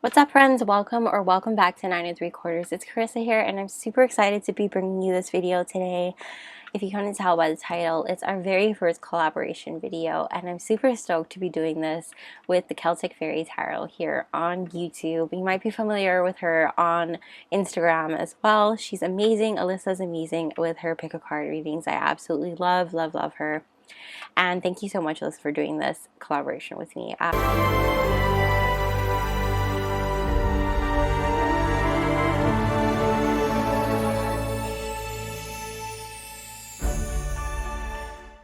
What's up, friends? Welcome or welcome back to 9 3/4. It's Carissa here, and I'm super excited to be bringing you this video today. If you couldn't tell by the title, it's our very first collaboration video, and I'm super stoked to be doing this with the Celtic Fairy Tarot here on YouTube. You might be familiar with her on Instagram as well. She's amazing. Alyssa's amazing with her pick a card readings. I absolutely love her. And thank you so much, Alyssa, for doing this collaboration with me.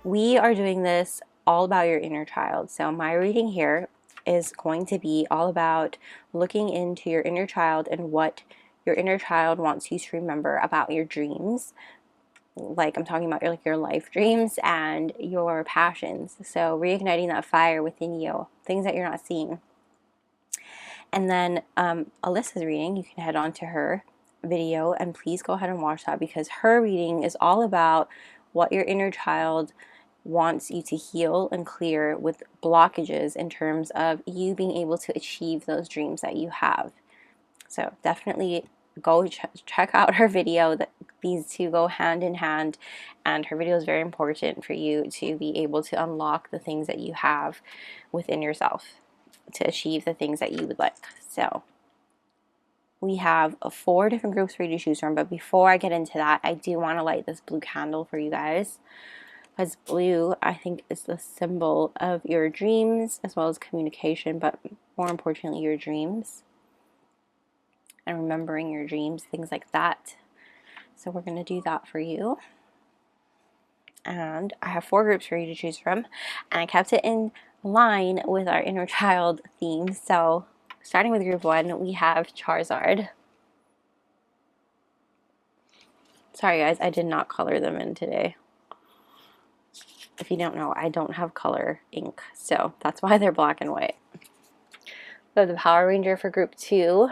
We are doing this all about your inner child. So my reading here is going to be all about looking into your inner child and what your inner child wants you to remember about your dreams. Like I'm talking about your life dreams and your passions. So reigniting that fire within you, things that you're not seeing. And then Alyssa's reading, you can head on to her video and please go ahead and watch that, because her reading is all about what your inner child wants you to heal and clear with blockages in terms of you being able to achieve those dreams that you have. So definitely go check out her video. These two go hand in hand, and her video is very important for you to be able to unlock the things that you have within yourself to achieve the things that you would like. So we have 4 different groups for you to choose from, but before I get into that, I do want to light this blue candle for you guys, because blue, I think, is the symbol of your dreams as well as communication, but more importantly, your dreams and remembering your dreams, things like that. So we're going to do that for you. And I have 4 groups for you to choose from, and I kept it in line with our inner child theme. So starting with group 1, we have Charizard. Sorry guys, I did not color them in today. If you don't know, I don't have color ink, so that's why they're black and white. So the Power Ranger for group 2.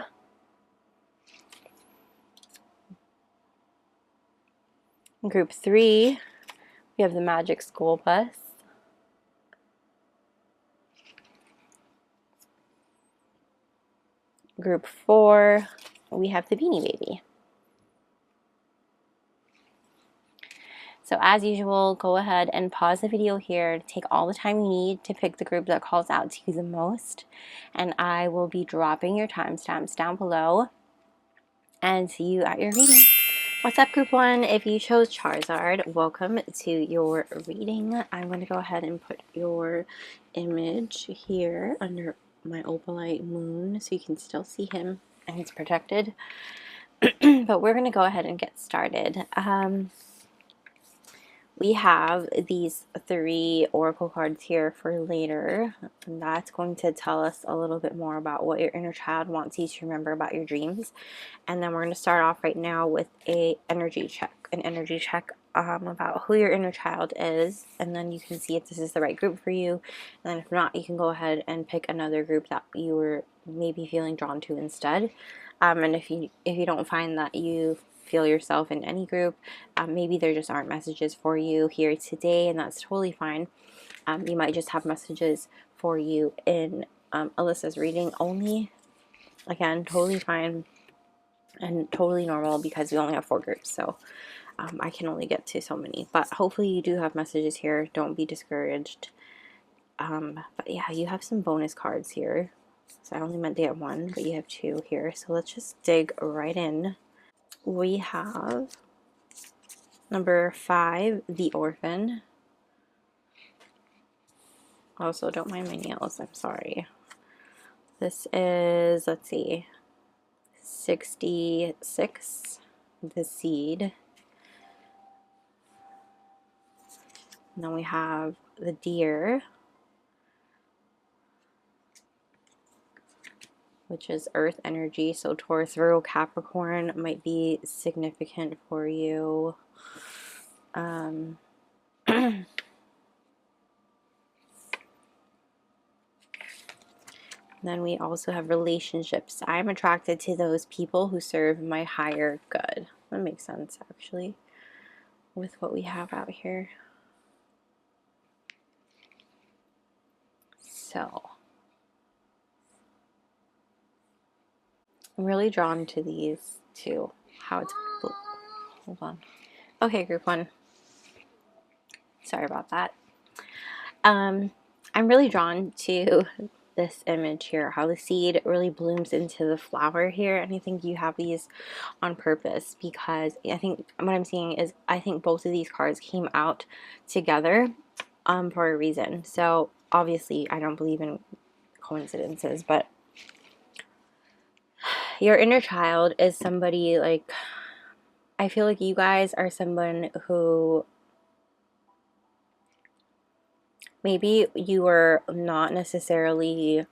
In group 3, we have the Magic School Bus. Group 4, we have the Beanie Baby. So as usual, go ahead and pause the video here to take all the time you need to pick the group that calls out to you the most. And I will be dropping your timestamps down below. And see you at your reading. What's up, group 1? If you chose Charizard, welcome to your reading. I'm going to go ahead and put your image here under my opalite moon so you can still see him and he's protected. But we're going to go ahead and get started. We have these 3 oracle cards here for later, and that's going to tell us a little bit more about what your inner child wants you to remember about your dreams. And then we're going to start off right now with an energy check about who your inner child is, and then you can see if this is the right group for you. And then if not, you can go ahead and pick another group that you were maybe feeling drawn to instead. And if you don't find that you feel yourself in any group, maybe there just aren't messages for you here today, and that's totally fine. You might just have messages for you in Alyssa's reading only. Again, totally fine and totally normal, because we only have 4 groups, so I can only get to so many, but hopefully you do have messages here. Don't be discouraged. But yeah, you have some bonus cards here, so I only meant to get 1, but you have 2 here, so let's just dig right in. We have number 5, the Orphan. Also, don't mind my nails, I'm sorry. This is, let's see, 66, the Seed. And then we have the Deer, which is Earth energy. So Taurus, Virgo, Capricorn might be significant for you. Then we also have relationships. I'm attracted to those people who serve my higher good. That makes sense, actually, with what we have out here. So I'm really drawn to these two. How it's... Hold on. Okay, group one. Sorry about that. I'm really drawn to this image here, how the seed really blooms into the flower here, and I think you have these on purpose, because I think what I'm seeing is I think both of these cards came out together for a reason. So obviously I don't believe in coincidences, but your inner child is somebody, like, I feel like you guys are someone who maybe you were not necessarily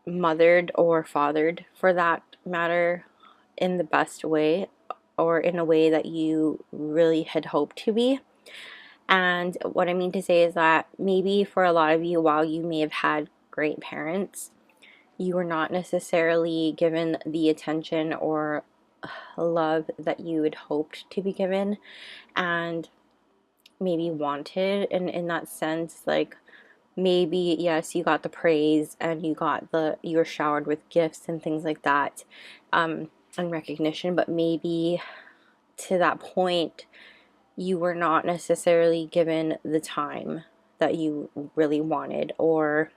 mothered or fathered, for that matter, in the best way, or in a way that you really had hoped to be. And what I mean to say is that maybe for a lot of you, while you may have had great parents, you were not necessarily given the attention or love that you had hoped to be given and maybe wanted. And in that sense, like, maybe, yes, you got the praise and you were showered with gifts and things like that, and recognition, but maybe to that point you were not necessarily given the time that you really wanted, or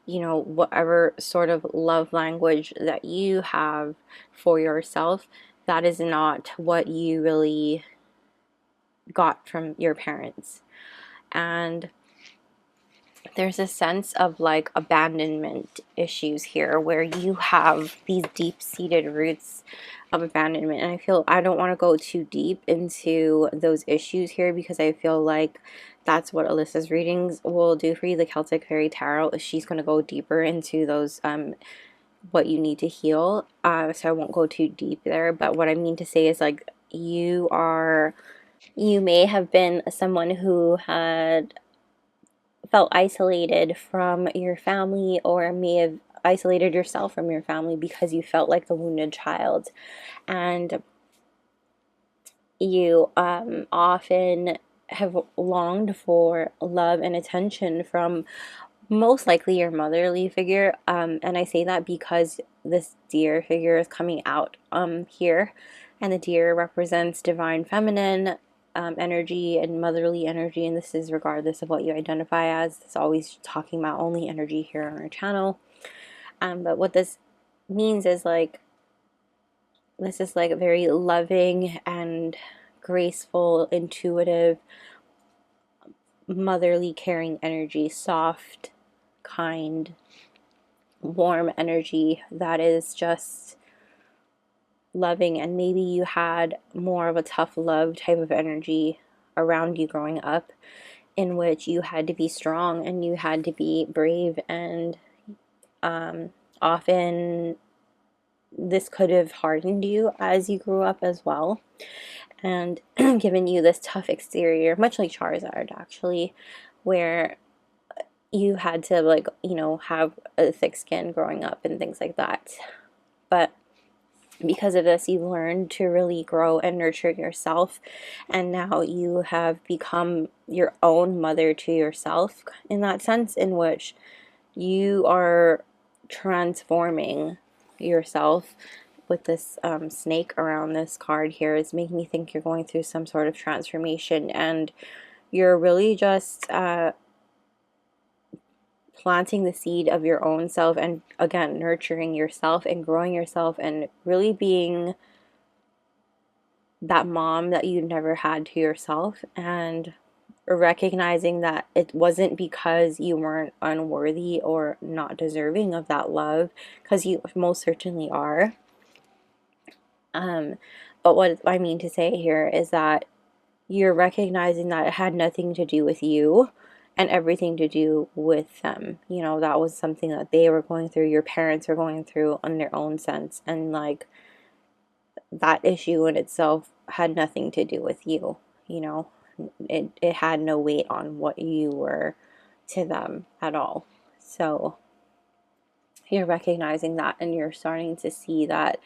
whatever sort of love language that you have for yourself, that is not what you really got from your parents. And there's a sense of like abandonment issues here, where you have these deep-seated roots of abandonment. And I feel I don't want to go too deep into those issues here, because I feel like that's what Alyssa's readings will do for you. The Celtic Fairy Tarot, she's going to go deeper into those what you need to heal, so I won't go too deep there. But what I mean to say is, like, you may have been someone who had felt isolated from your family, or may have isolated yourself from your family because you felt like the wounded child, and you often have longed for love and attention from most likely your motherly figure, and I say that because this deer figure is coming out here, and the deer represents divine feminine energy and motherly energy, and this is regardless of what you identify as. It's always talking about only energy here on our channel, but what this means is, like, this is like a very loving and graceful, intuitive, motherly, caring energy, soft, kind, warm energy that is just loving. And maybe you had more of a tough love type of energy around you growing up, in which you had to be strong and you had to be brave, and often this could have hardened you as you grew up as well, and given you this tough exterior, much like Charizard actually, where you had to, like, have a thick skin growing up and things like that. But because of this, you've learned to really grow and nurture yourself, and now you have become your own mother to yourself, in that sense, in which you are transforming yourself. With this snake around this card here, is making me think you're going through some sort of transformation, and you're really just planting the seed of your own self, and again, nurturing yourself and growing yourself, and really being that mom that you never had to yourself, and recognizing that it wasn't because you weren't unworthy or not deserving of that love, because you most certainly are. But what I mean to say here is that you're recognizing that it had nothing to do with you and everything to do with them. That was something that they were going through, your parents were going through on their own sense, and like that issue in itself had nothing to do with you. It had no weight on what you were to them at all. So you're recognizing that, and you're starting to see that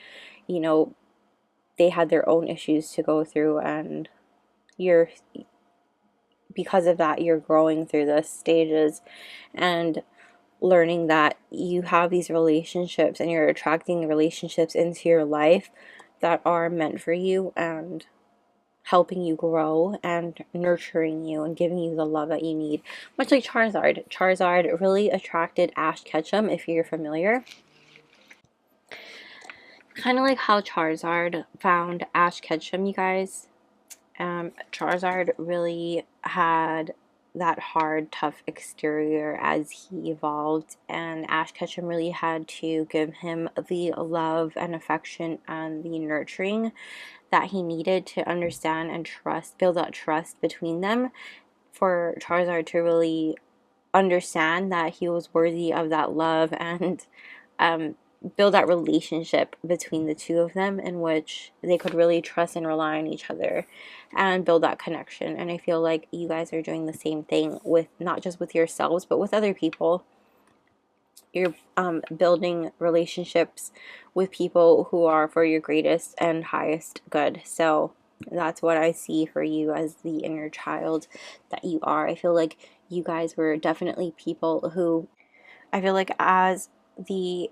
they had their own issues to go through, and because of that, you're growing through the stages. And learning that you have these relationships and you're attracting relationships into your life that are meant for you and helping you grow and nurturing you and giving you the love that you need. Much like Charizard. Charizard really attracted Ash Ketchum, if you're familiar. Kind of like how Charizard found Ash Ketchum, you guys. Charizard really had that hard, tough exterior as he evolved, and Ash Ketchum really had to give him the love and affection and the nurturing that he needed to understand and trust, build that trust between them for Charizard to really understand that he was worthy of that love and build that relationship between the two of them in which they could really trust and rely on each other and build that connection. And I feel like you guys are doing the same thing with not just with yourselves but with other people. You're building relationships with people who are for your greatest and highest good. So that's what I see for you as the inner child that you are. I feel like you guys were definitely people who, I feel like as the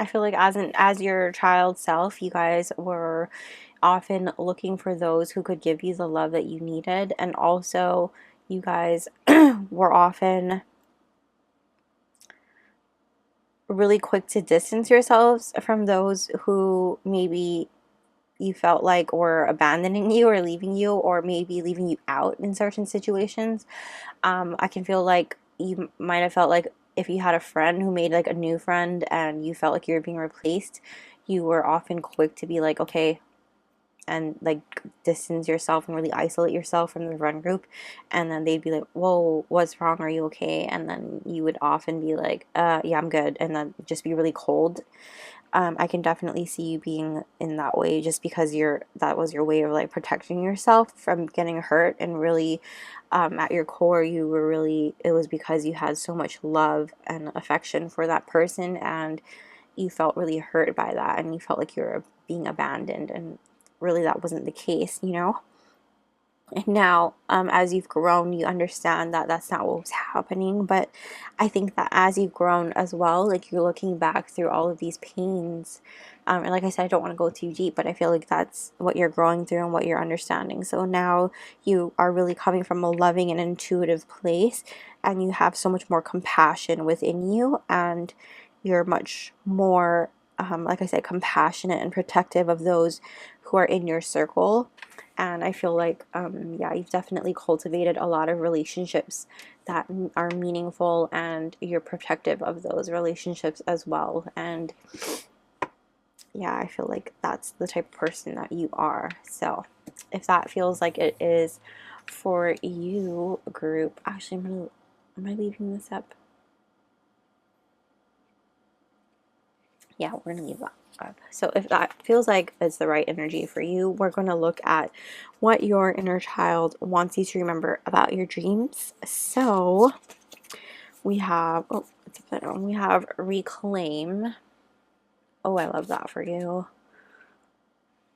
as your child self, you guys were often looking for those who could give you the love that you needed, and also you guys were often really quick to distance yourselves from those who maybe you felt like were abandoning you or leaving you, or maybe leaving you out in certain situations. I can feel like you might have felt like if you had a friend who made like a new friend and you felt like you were being replaced, you were often quick to be like, okay, and like distance yourself and really isolate yourself from the friend group. And then they'd be like, whoa, what's wrong? Are you okay? And then you would often be like, yeah, I'm good. And then just be really cold. I can definitely see you being in that way just because that was your way of like protecting yourself from getting hurt, and really at your core you were really, it was because you had so much love and affection for that person, and you felt really hurt by that, and you felt like you were being abandoned, and really that wasn't the case, you know. And now, as you've grown, you understand that that's not what was happening. But I think that as you've grown as well, like you're looking back through all of these pains. And like I said, I don't want to go too deep, but I feel like that's what you're growing through and what you're understanding. So now you are really coming from a loving and intuitive place, and you have so much more compassion within you, and you're much more, like I said, compassionate and protective of those who are in your circle. And I feel like, yeah, you've definitely cultivated a lot of relationships that are meaningful, and you're protective of those relationships as well. And yeah, I feel like that's the type of person that you are. So if that feels like it is for you, group, actually, am I leaving this up? Yeah, we're gonna leave that up. So if that feels like it's the right energy for you, we're going to look at what your inner child wants you to remember about your dreams. So we have, oh, it's upside down. We have reclaim. Oh, I love that for you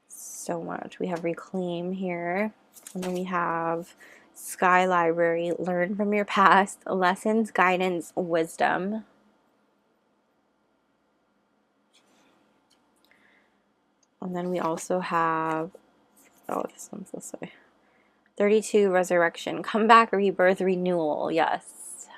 so much. We have reclaim here, and then we have sky library, learn from your past, lessons, guidance, wisdom. And then we also have, oh, this one's this way. 32, resurrection, comeback, rebirth, renewal. Yes.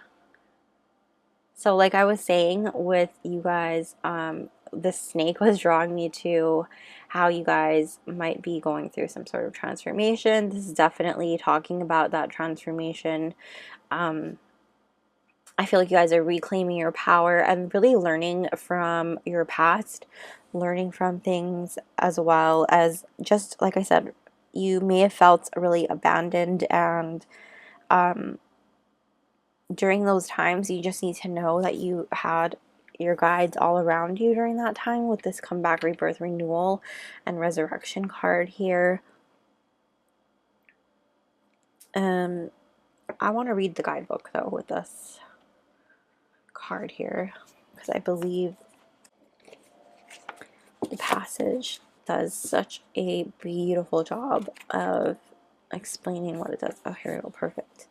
So like I was saying with you guys, the snake was drawing me to how you guys might be going through some sort of transformation. This is definitely talking about that transformation. I feel like you guys are reclaiming your power and really learning from your past, learning from things, as well as, just like I said, you may have felt really abandoned, and during those times you just need to know that you had your guides all around you during that time, with this comeback, rebirth, renewal, and resurrection card here. I want to read the guidebook though with this card here, because I believe the passage does such a beautiful job of explaining what it does. Oh, here we go. Perfect.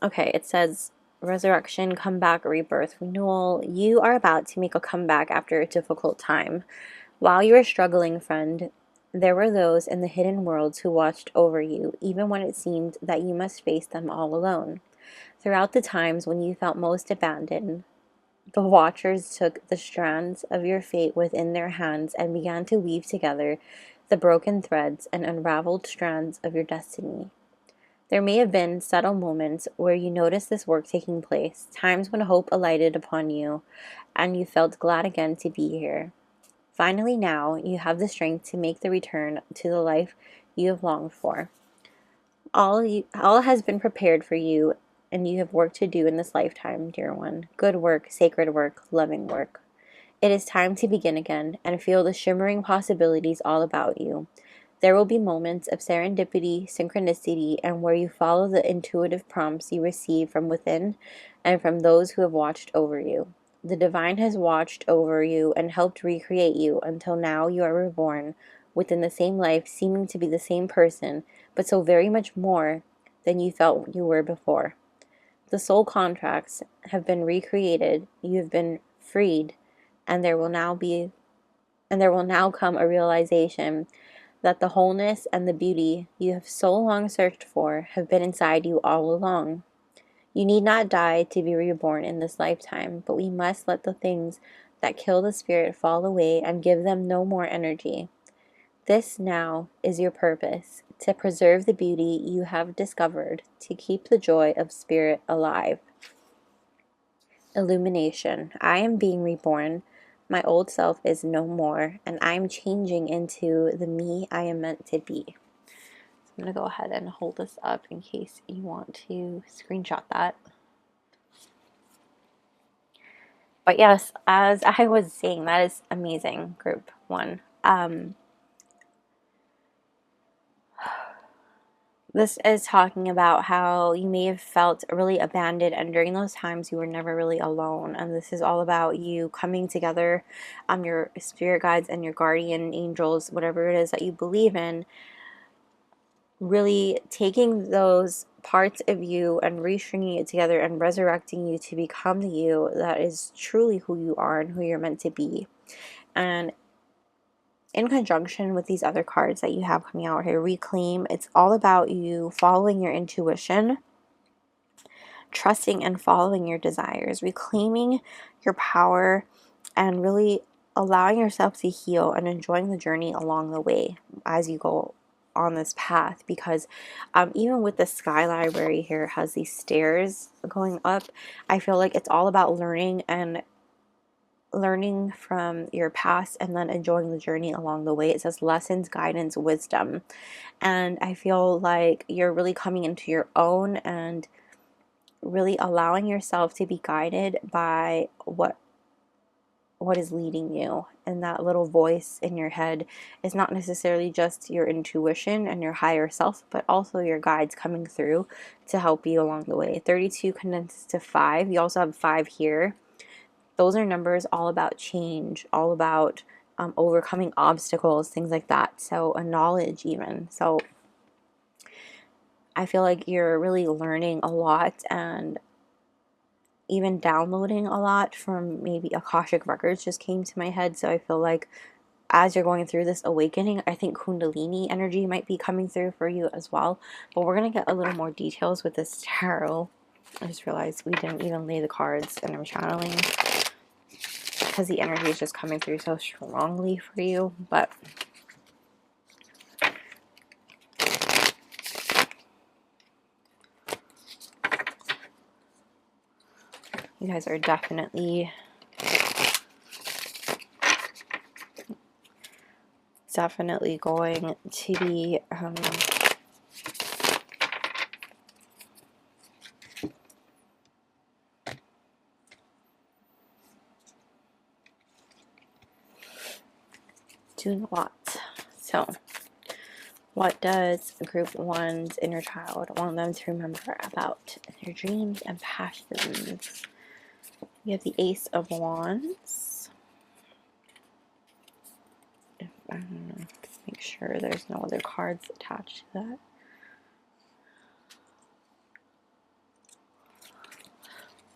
Okay, it says resurrection, comeback, rebirth, renewal. You are about to make a comeback after a difficult time. While you were struggling, friend, there were those in the hidden worlds who watched over you, even when it seemed that you must face them all alone. Throughout the times when you felt most abandoned, the Watchers took the strands of your fate within their hands and began to weave together the broken threads and unraveled strands of your destiny. There may have been subtle moments where you noticed this work taking place, times when hope alighted upon you, and you felt glad again to be here. Finally, now, you have the strength to make the return to the life you have longed for. All has been prepared for you, and you have work to do in this lifetime, dear one. Good work, sacred work, loving work. It is time to begin again and feel the shimmering possibilities all about you. There will be moments of serendipity, synchronicity, and where you follow the intuitive prompts you receive from within and from those who have watched over you. The divine has watched over you and helped recreate you until now you are reborn within the same life, seeming to be the same person, but so very much more than you felt you were before. The soul contracts have been recreated, you have been freed, and there will now come a realization that the wholeness and the beauty you have so long searched for have been inside you all along. You need not die to be reborn in this lifetime, but we must let the things that kill the spirit fall away and give them no more energy. This now is your purpose, to preserve the beauty you have discovered, to keep the joy of spirit alive. Illumination. I am being reborn. My old self is no more, and I am changing into the me I am meant to be. So I'm going to go ahead and hold this up in case you want to screenshot that. But yes, as I was saying, that is amazing, group one. This is talking about how you may have felt really abandoned, and during those times you were never really alone. And this is all about you coming together, your spirit guides and your guardian angels, whatever it is that you believe in, really taking those parts of you and restringing it together and resurrecting you to become the you that is truly who you are and who you're meant to be. And in conjunction with these other cards that you have coming out here, Reclaim, it's all about you following your intuition, trusting and following your desires, reclaiming your power, and really allowing yourself to heal and enjoying the journey along the way as you go on this path. Because even with the Sky Library here, it has these stairs going up. I feel like it's all about learning from your past and then enjoying the journey along the way. It says lessons, guidance, wisdom. And I feel like you're really coming into your own and really allowing yourself to be guided by what is leading you. And that little voice in your head is not necessarily just your intuition and your higher self, but also your guides coming through to help you along the way. 32 condensed to 5. You also have 5 here. Those are numbers all about change, all about overcoming obstacles, things like that. So a knowledge even. So I feel like you're really learning a lot and even downloading a lot from maybe Akashic Records just came to my head. So I feel like as you're going through this awakening, I think Kundalini energy might be coming through for you as well. But we're going to get a little more details with this tarot. I just realized we didn't even lay the cards in our channeling, because the energy is just coming through so strongly for you. But you guys are definitely going to be doing a lot. So what does group one's inner child want them to remember about their dreams and passions? We have the Ace of Wands. Make sure there's no other cards attached to that.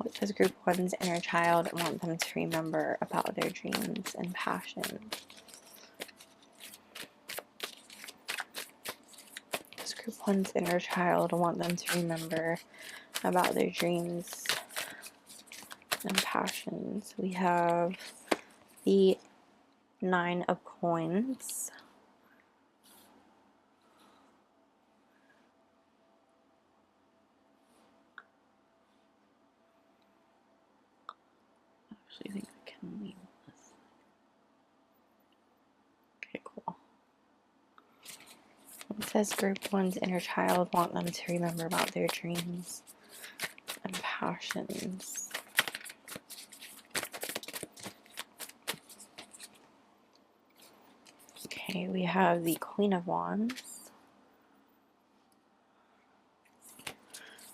What does group one's inner child want them to remember about their dreams and passions? Does group one's inner child want them to remember about their dreams and passions? We have the 9 of Coins. I think I can leave this. Okay, cool. It says group one's inner child want them to remember about their dreams and passions. Okay, we have the Queen of Wands.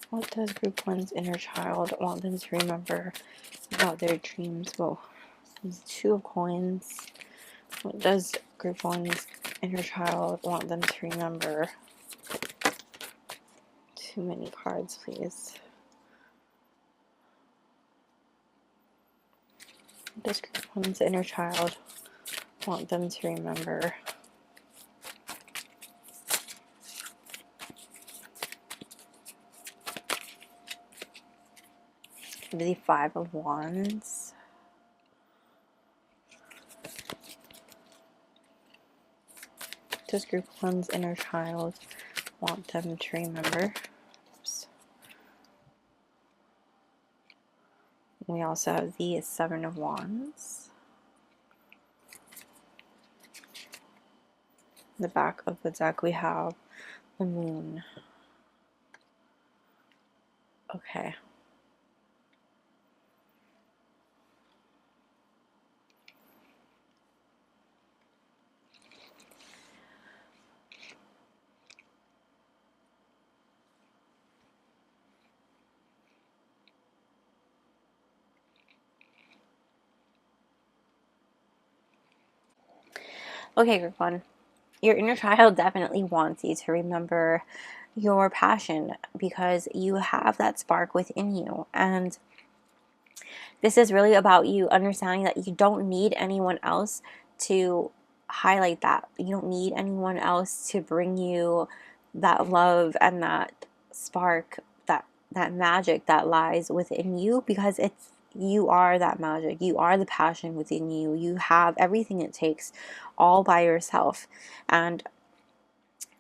What does group one's inner child want them to remember about their dreams? Whoa, there's 2 of Coins. What does group one's inner child want them to remember? Too many cards, please. What does group one's inner child want them to remember? The 5 of Wands. Does group one's inner child want them to remember? Oops. We also have the 7 of Wands. In the back of the deck we have the Moon. Okay. Okay, group one. Your inner child definitely wants you to remember your passion because you have that spark within you. And this is really about you understanding that you don't need anyone else to highlight that. You don't need anyone else to bring you that love and that spark, that magic that lies within you, because you are that magic. You are the passion within you. You have everything it takes all by yourself. And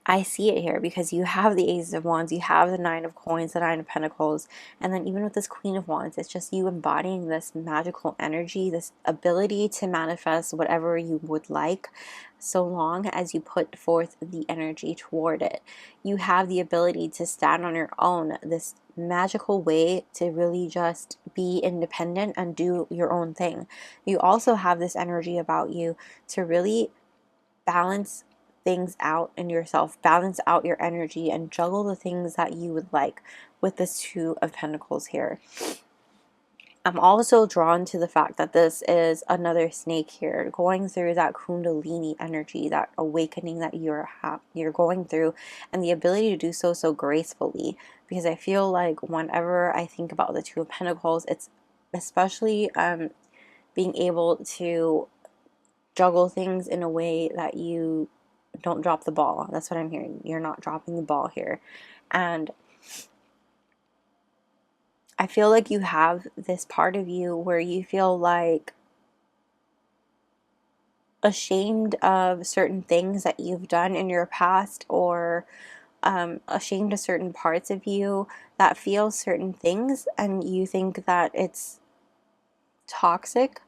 I see it here because you have the Ace of Wands, you have the 9 of Coins, the 9 of Pentacles, and then even with this Queen of Wands, it's just you embodying this magical energy, this ability to manifest whatever you would like, so long as you put forth the energy toward it. You have the ability to stand on your own, this magical way to really just be independent and do your own thing. You also have this energy about you to really balance things out in yourself, balance out your energy, and juggle the things that you would like with this 2 of Pentacles here. I'm also drawn to the fact that this is another snake here, going through that Kundalini energy, that awakening that you're going through, and the ability to do so gracefully. Because I feel like whenever I think about the 2 of Pentacles, it's especially being able to juggle things in a way that you don't drop the ball. That's what I'm hearing. You're not dropping the ball here. And I feel like you have this part of you where you feel like ashamed of certain things that you've done in your past, or ashamed of certain parts of you that feel certain things, and you think that it's toxic.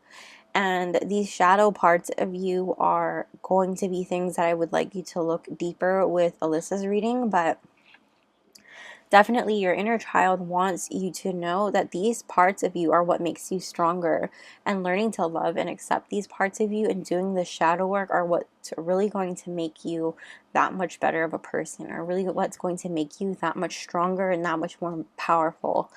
And these shadow parts of you are going to be things that I would like you to look deeper with Alyssa's reading, but definitely your inner child wants you to know that these parts of you are what makes you stronger, and learning to love and accept these parts of you and doing the shadow work are what's really going to make you that much better of a person, or really what's going to make you that much stronger and that much more powerful.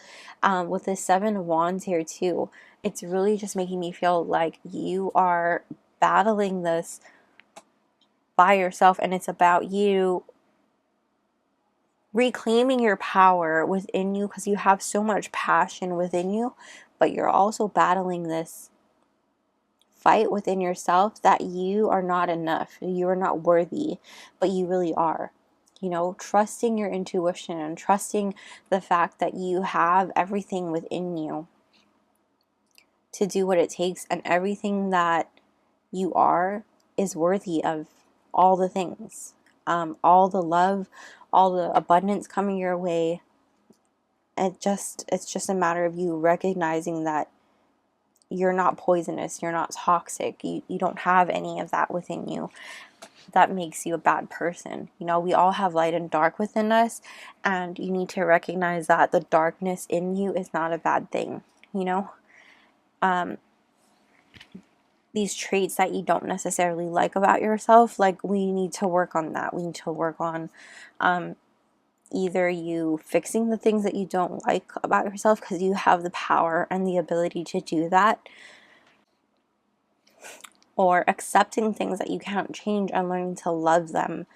With the 7 of Wands here too, it's really just making me feel like you are battling this by yourself, and it's about you reclaiming your power within you, because you have so much passion within you, but you're also battling this fight within yourself that you are not enough, you are not worthy, but you really are. You know, trusting your intuition and trusting the fact that you have everything within you to do what it takes, and everything that you are is worthy of all the things, all the love, all the abundance coming your way. It's just a matter of you recognizing that you're not poisonous, you're not toxic, you don't have any of that within you that makes you a bad person. You know, we all have light and dark within us, and you need to recognize that the darkness in you is not a bad thing, you know. These traits that you don't necessarily like about yourself, like, we need to work on that. We need to work on either you fixing the things that you don't like about yourself, because you have the power and the ability to do that, or accepting things that you can't change and learning to love them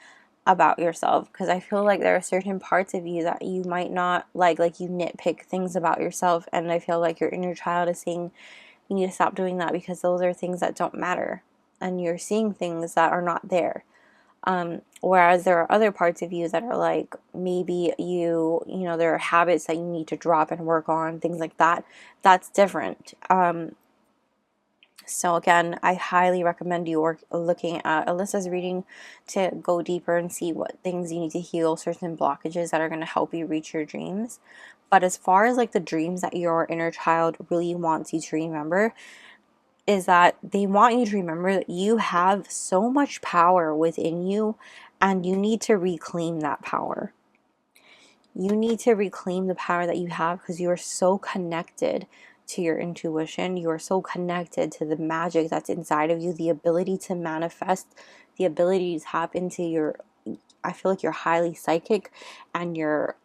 about yourself. Because I feel like there are certain parts of you that you might not like you nitpick things about yourself, and I feel like your inner child is saying you need to stop doing that, because those are things that don't matter, and you're seeing things that are not there. Whereas there are other parts of you that are like, maybe you know, there are habits that you need to drop and work on, things like that. That's different. So again, I highly recommend you looking at Alyssa's reading to go deeper and see what things you need to heal, certain blockages that are going to help you reach your dreams. But as far as like the dreams that your inner child really wants you to remember, is that they want you to remember that you have so much power within you, and you need to reclaim that power. You need to reclaim the power that you have, because you are so connected to your intuition. You are so connected to the magic that's inside of you, the ability to manifest, the ability to tap into your, I feel like you're highly psychic, and your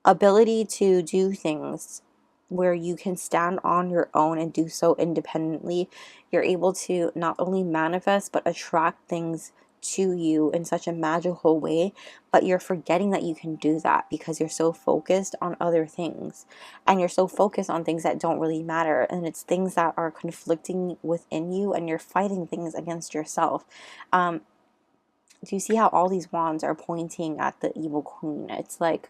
ability to do things where you can stand on your own and do so independently. You're able to not only manifest but attract things to you in such a magical way, but you're forgetting that you can do that because you're so focused on other things, and you're so focused on things that don't really matter, and it's things that are conflicting within you, and you're fighting things against yourself. Do you see how all these wands are pointing at the evil queen? It's like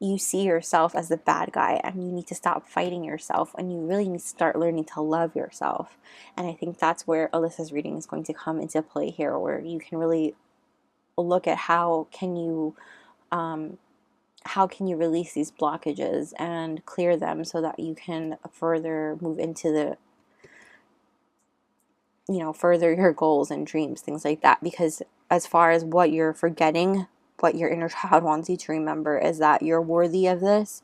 you see yourself as the bad guy, and you need to stop fighting yourself, and you really need to start learning to love yourself. And I think that's where Alyssa's reading is going to come into play here, where you can really look at how can you release these blockages and clear them, so that you can further move into the, you know, further your goals and dreams, things like that. Because as far as what you're forgetting, what your inner child wants you to remember is that you're worthy of this.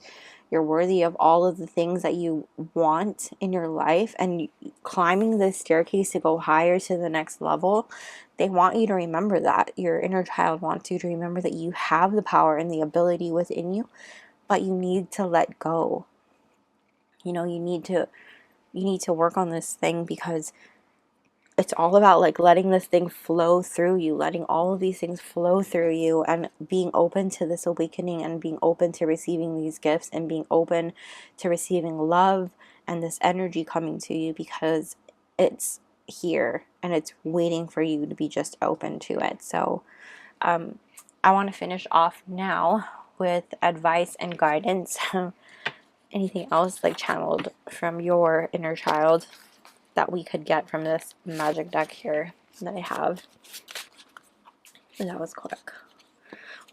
You're worthy of all of the things that you want in your life, and climbing this staircase to go higher to the next level. They want you to remember that. Your inner child wants you to remember that you have the power and the ability within you, but you need to let go. You know, you need to work on this thing, because it's all about like letting this thing flow through you, letting all of these things flow through you, and being open to this awakening, and being open to receiving these gifts, and being open to receiving love and this energy coming to you, because it's here and it's waiting for you to be just open to it. So I want to finish off now with advice and guidance. Anything else like channeled from your inner child that we could get from this magic deck here that I have. And that was quick.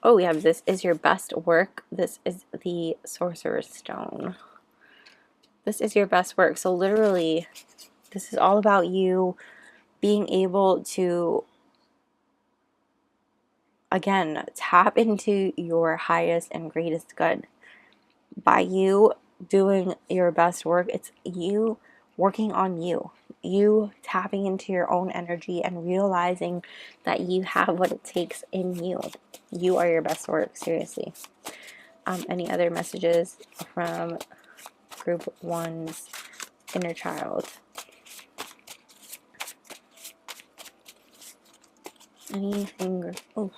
Oh, we have this is your best work. This is the Sorcerer's Stone. This is your best work. So literally, this is all about you being able to, again, tap into your highest and greatest good. By you doing your best work, it's you working on you. You tapping into your own energy and realizing that you have what it takes in you. You are your best work, seriously. Any other messages from group 1's inner child? Anything? Oh.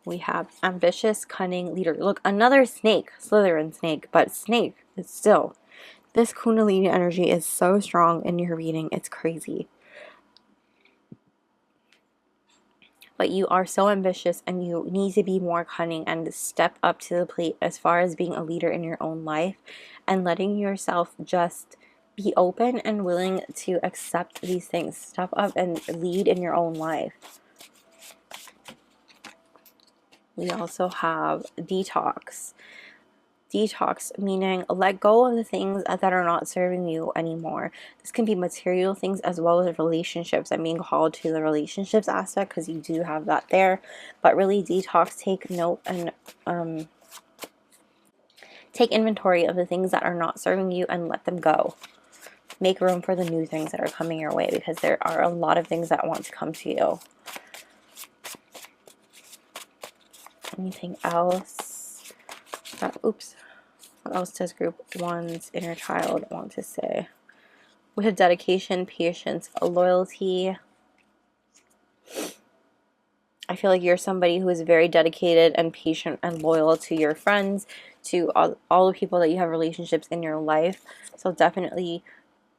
We have ambitious, cunning leader. Look, another snake, Slytherin snake, but snake is still. This Kundalini energy is so strong in your reading. It's crazy. But you are so ambitious and you need to be more cunning and step up to the plate as far as being a leader in your own life and letting yourself just be open and willing to accept these things. Step up and lead in your own life. We also have detox. Detox, meaning let go of the things that are not serving you anymore. This can be material things as well as relationships. I'm being called to the relationships aspect because you do have that there. But really detox, take note and take inventory of the things that are not serving you and let them go. Make room for the new things that are coming your way because there are a lot of things that want to come to you. Anything else? Oops. What else does group 1's inner child want to say? We have dedication, patience, loyalty. I feel like you're somebody who is very dedicated and patient and loyal to your friends, to all the people that you have relationships in your life. So definitely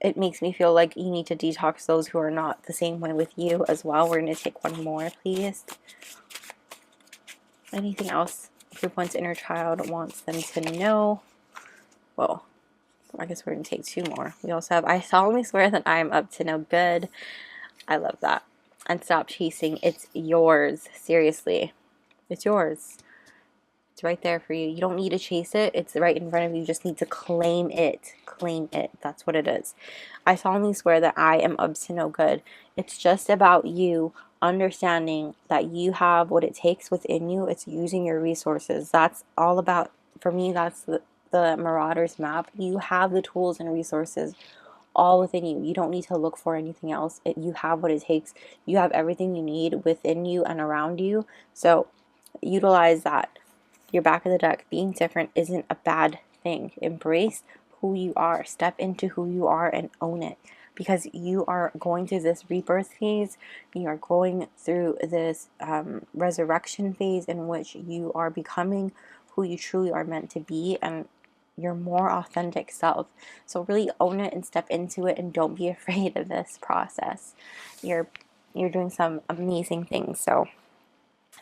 it makes me feel like you need to detox those who are not the same way with you as well. We're going to take one more, please. Anything else group 1's inner child wants them to know? Well, I guess we're going to take two more. We also have, I solemnly swear that I am up to no good. I love that. And stop chasing. It's yours. Seriously. It's yours. It's right there for you. You don't need to chase it. It's right in front of you. You just need to claim it. Claim it. That's what it is. I solemnly swear that I am up to no good. It's just about you understanding that you have what it takes within you. It's using your resources. That's all about, for me, that's the Marauder's map. You have the tools and resources all within you. You don't need to look for anything else. You have what it takes. You have everything you need within you and around you. So utilize that. You're back of the deck. Being different isn't a bad thing. Embrace who you are. Step into who you are and own it. Because you are going through this rebirth phase. You are going through this resurrection phase in which you are becoming who you truly are meant to be and your more authentic self. So really own it and step into it and don't be afraid of this process. You're doing some amazing things. So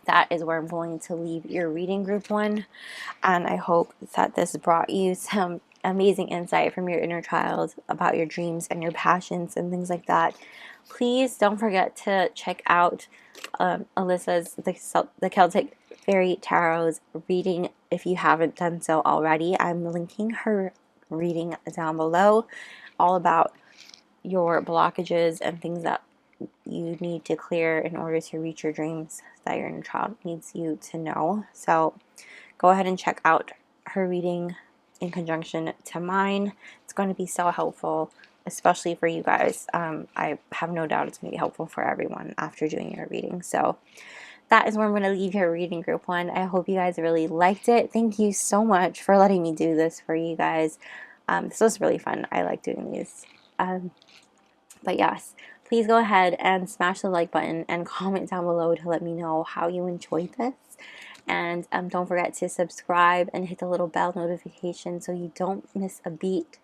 that is where I'm going to leave your reading, group 1. And I hope that this brought you some amazing insight from your inner child about your dreams and your passions and things like that. Please don't forget to check out Alyssa's the Celtic Fairy Tarot's reading if you haven't done so already. I'm linking her reading down below, all about your blockages and things that you need to clear in order to reach your dreams that your inner child needs you to know. So go ahead and check out her reading in conjunction to mine. It's going to be so helpful, especially for you guys. I have no doubt it's going to be helpful for everyone after doing your reading. So that is where I'm going to leave your reading, group 1. I hope you guys really liked it. Thank you so much for letting me do this for you guys. This was really fun. I like doing these. But yes, please go ahead and smash the like button and comment down below to let me know how you enjoyed this. And don't forget to subscribe and hit the little bell notification so you don't miss a beat.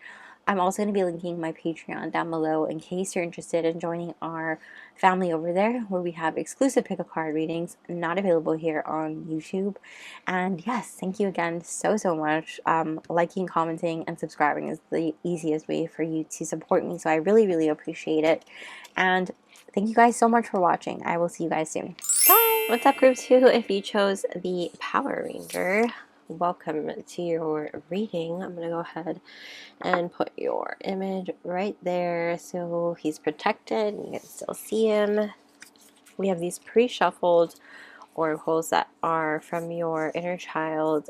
I'm also going to be linking my Patreon down below in case you're interested in joining our family over there, where we have exclusive pick a card readings not available here on YouTube. And yes, thank you again so much. Liking, commenting, and subscribing is the easiest way for you to support me, so I really appreciate it. And thank you guys so much for watching. I will see you guys soon. Bye! What's up, group 2? If you chose the Power Ranger, welcome to your reading. I'm going to go ahead and put your image right there so he's protected and you can still see him. We have these pre-shuffled oracles that are from your inner child,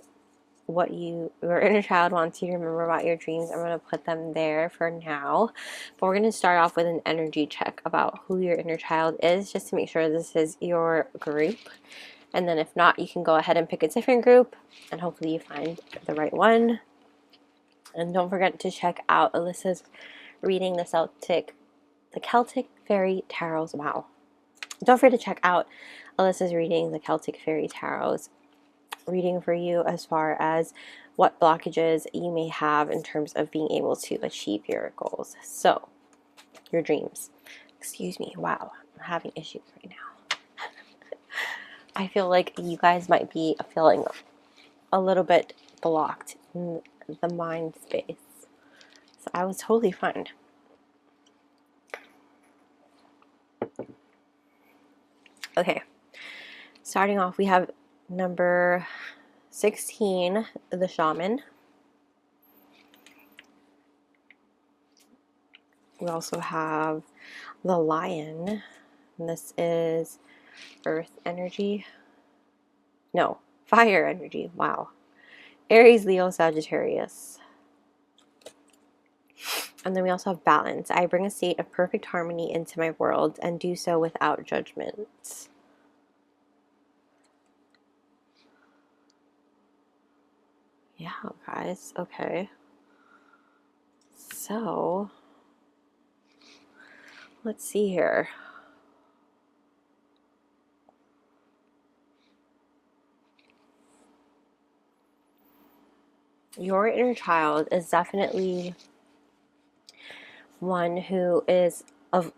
what your inner child wants you to remember about your dreams. I'm going to put them there for now, but we're going to start off with an energy check about who your inner child is, just to make sure this is your group. And then if not, you can go ahead and pick a different group and hopefully you find the right one. And don't forget to check out Alyssa's reading, the Celtic Fairy Tarot's. Wow. Don't forget to check out Alyssa's reading, the Celtic Fairy Tarot's reading for you as far as what blockages you may have in terms of being able to achieve your goals. So, your dreams. Excuse me. Wow, I'm having issues right now. I feel like you guys might be feeling a little bit blocked in the mind space. So I was totally fine. Okay, starting off, we have number 16, the Shaman. We also have the Lion, and this is Earth energy. No, fire energy. Wow. Aries, Leo, Sagittarius. And then we also have balance. I bring a state of perfect harmony into my world and do so without judgment. Yeah, guys. Okay. So, let's see here. Your inner child is definitely one who is of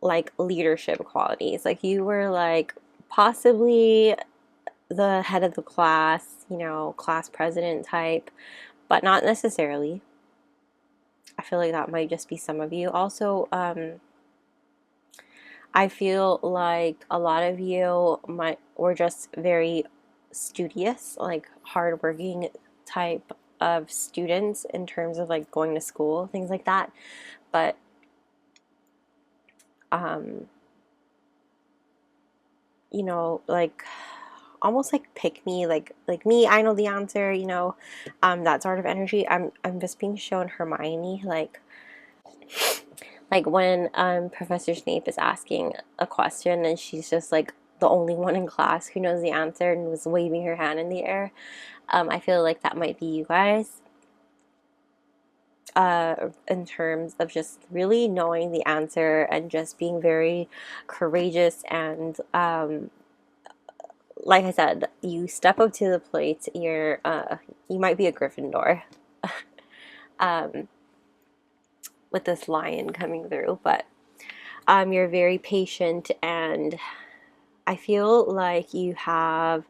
like leadership qualities. Like you were like possibly the head of the class, you know, class president type, but not necessarily. I feel like that might just be some of you. Also, I feel like a lot of you were just very studious, like hardworking type of students in terms of like going to school, things like that. But you know, like almost like pick me, like me, I know the answer, you know, that sort of energy. I'm just being shown Hermione, like when Professor Snape is asking a question and she's just like the only one in class who knows the answer and was waving her hand in the air. I feel like that might be you guys. In terms of just really knowing the answer and just being very courageous and like I said, you step up to the plate. You might be a Gryffindor with this lion coming through, but you're very patient, and I feel like you have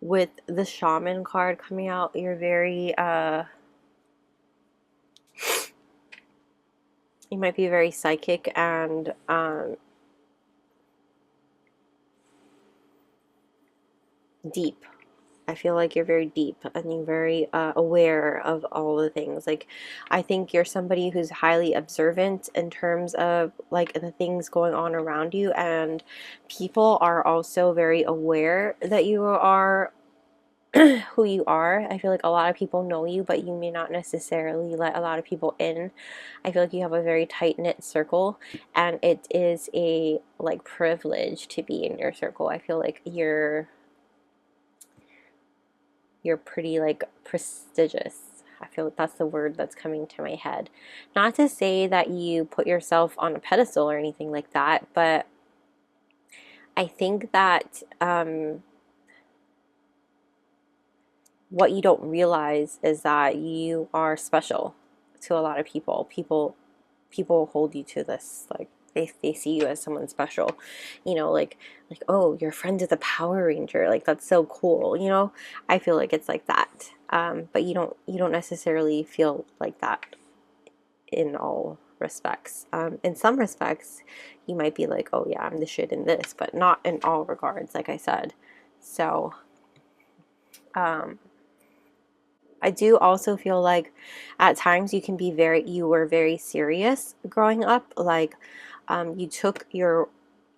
with the Shaman card coming out, you're very you might be very psychic and deep. I feel like you're very deep and you're very aware of all the things. Like, I think you're somebody who's highly observant in terms of like the things going on around you, and people are also very aware that you are who you are. I feel like a lot of people know you, but you may not necessarily let a lot of people in. I feel like you have a very tight-knit circle, and it is a like privilege to be in your circle. I feel like you're pretty like prestigious. I feel like that's the word that's coming to my head. Not to say that you put yourself on a pedestal or anything like that, but I think that what you don't realize is that you are special to a lot of people. People hold you to this, like they see you as someone special, you know, like oh, your friend is a Power Ranger, like that's so cool, you know. I feel like it's like that, but you don't necessarily feel like that in all respects. In some respects, you might be like, oh yeah, I'm the shit in this, but not in all regards, like I said. So, I do also feel like at times you were very serious growing up. Like you took your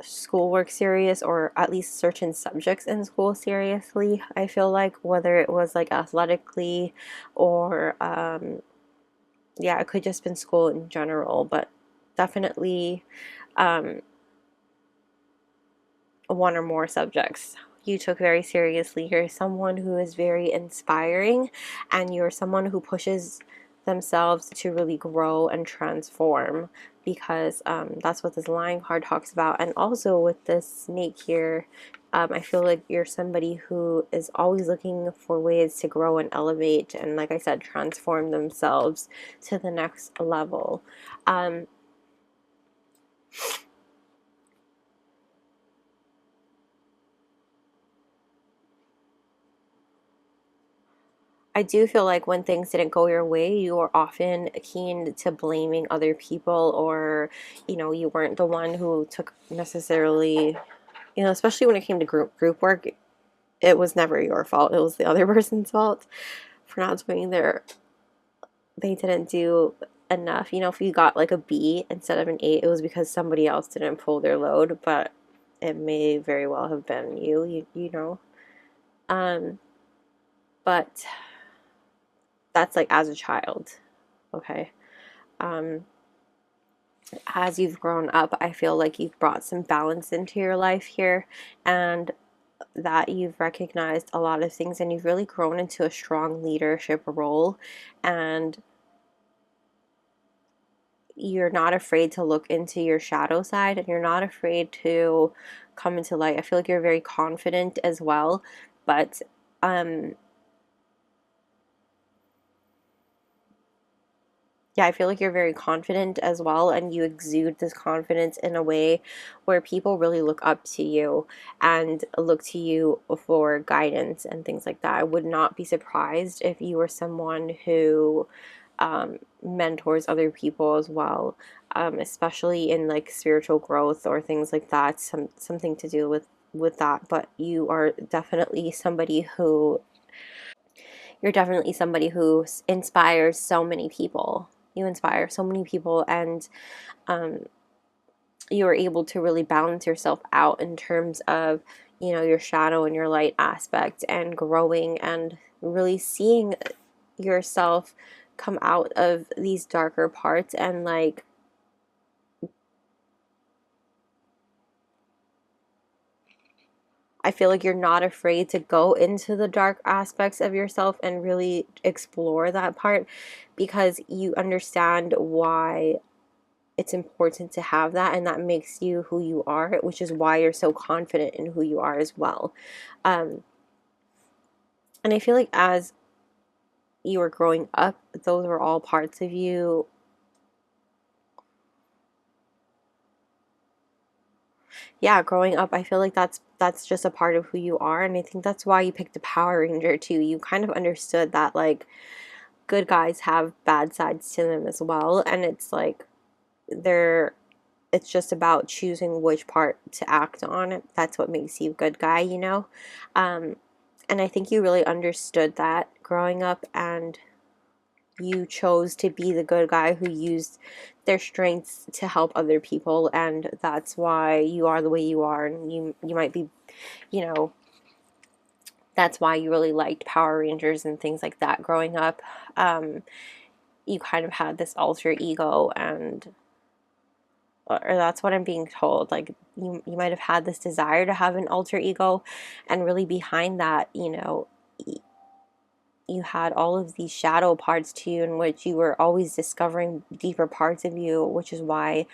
schoolwork serious, or at least certain subjects in school seriously. I feel like whether it was like athletically or yeah, it could just been school in general, but definitely one or more subjects you took very seriously. You're someone who is very inspiring, and you're someone who pushes themselves to really grow and transform, because that's what this Lion card talks about. And also with this snake here, I feel like you're somebody who is always looking for ways to grow and elevate and, like I said, transform themselves to the next level. I do feel like when things didn't go your way, you are often keen to blaming other people, or, you know, you weren't the one who took necessarily, you know, especially when it came to group work, it was never your fault. It was the other person's fault for not doing they didn't do enough. You know, if you got like a B instead of an 8, it was because somebody else didn't pull their load, but it may very well have been you know. But that's like as a child, okay? As you've grown up, I feel like you've brought some balance into your life here, and that you've recognized a lot of things, and you've really grown into a strong leadership role, and you're not afraid to look into your shadow side, and you're not afraid to come into light. I feel like you're very confident as well, but yeah, I feel like you're very confident as well, and you exude this confidence in a way where people really look up to you and look to you for guidance and things like that. I would not be surprised if you were someone who mentors other people as well, especially in like spiritual growth or things like that, something to do with that. But you're definitely somebody who inspires so many people. You inspire so many people, and you are able to really balance yourself out in terms of, you know, your shadow and your light aspect, and growing and really seeing yourself come out of these darker parts, and like I feel like you're not afraid to go into the dark aspects of yourself and really explore that part, because you understand why it's important to have that, and that makes you who you are, which is why you're so confident in who you are as well. And I feel like as you were growing up, those were all parts of you. Yeah, growing up, I feel like that's just a part of who you are, and I think that's why you picked a Power Ranger too. You kind of understood that like good guys have bad sides to them as well, and it's like they're it's just about choosing which part to act on. That's what makes you a good guy, you know? And I think you really understood that growing up, and you chose to be the good guy who used their strengths to help other people, and that's why you are the way you are. And you might be, you know, that's why you really liked Power Rangers and things like that growing up. You kind of had this alter ego, and or that's what I'm being told. Like you might have had this desire to have an alter ego, and really behind that, you know, you had all of these shadow parts to you, in which you were always discovering deeper parts of you, which is why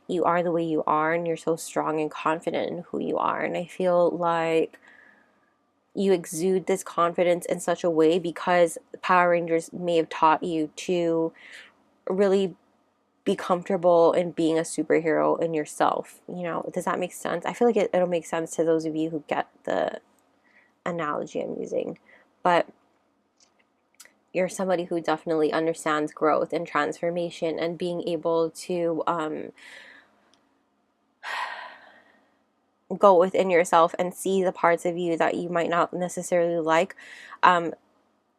you are the way you are, and you're so strong and confident in who you are. And I feel like you exude this confidence in such a way because Power Rangers may have taught you to really be comfortable in being a superhero in yourself. You know, does that make sense? I feel like it'll make sense to those of you who get the analogy I'm using. But you're somebody who definitely understands growth and transformation, and being able to go within yourself and see the parts of you that you might not necessarily like.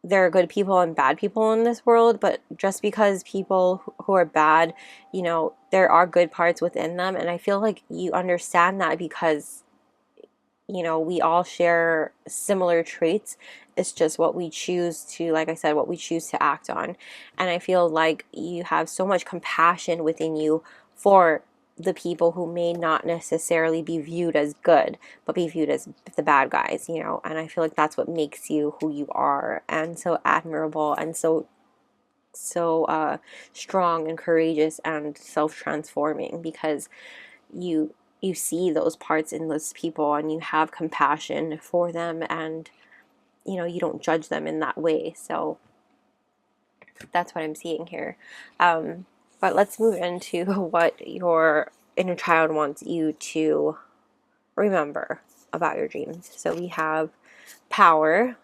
There are good people and bad people in this world, but just because people who are bad, you know, there are good parts within them. And I feel like you understand that because, you know, we all share similar traits. It's just what we choose to, like I said, what we choose to act on. And I feel like you have so much compassion within you for the people who may not necessarily be viewed as good, but be viewed as the bad guys, you know. And I feel like that's what makes you who you are, and so admirable, and so so strong and courageous and self-transforming, because you see those parts in those people and you have compassion for them, and you know, you don't judge them in that way. So that's what I'm seeing here. But let's move into what your inner child wants you to remember about your dreams. So we have power.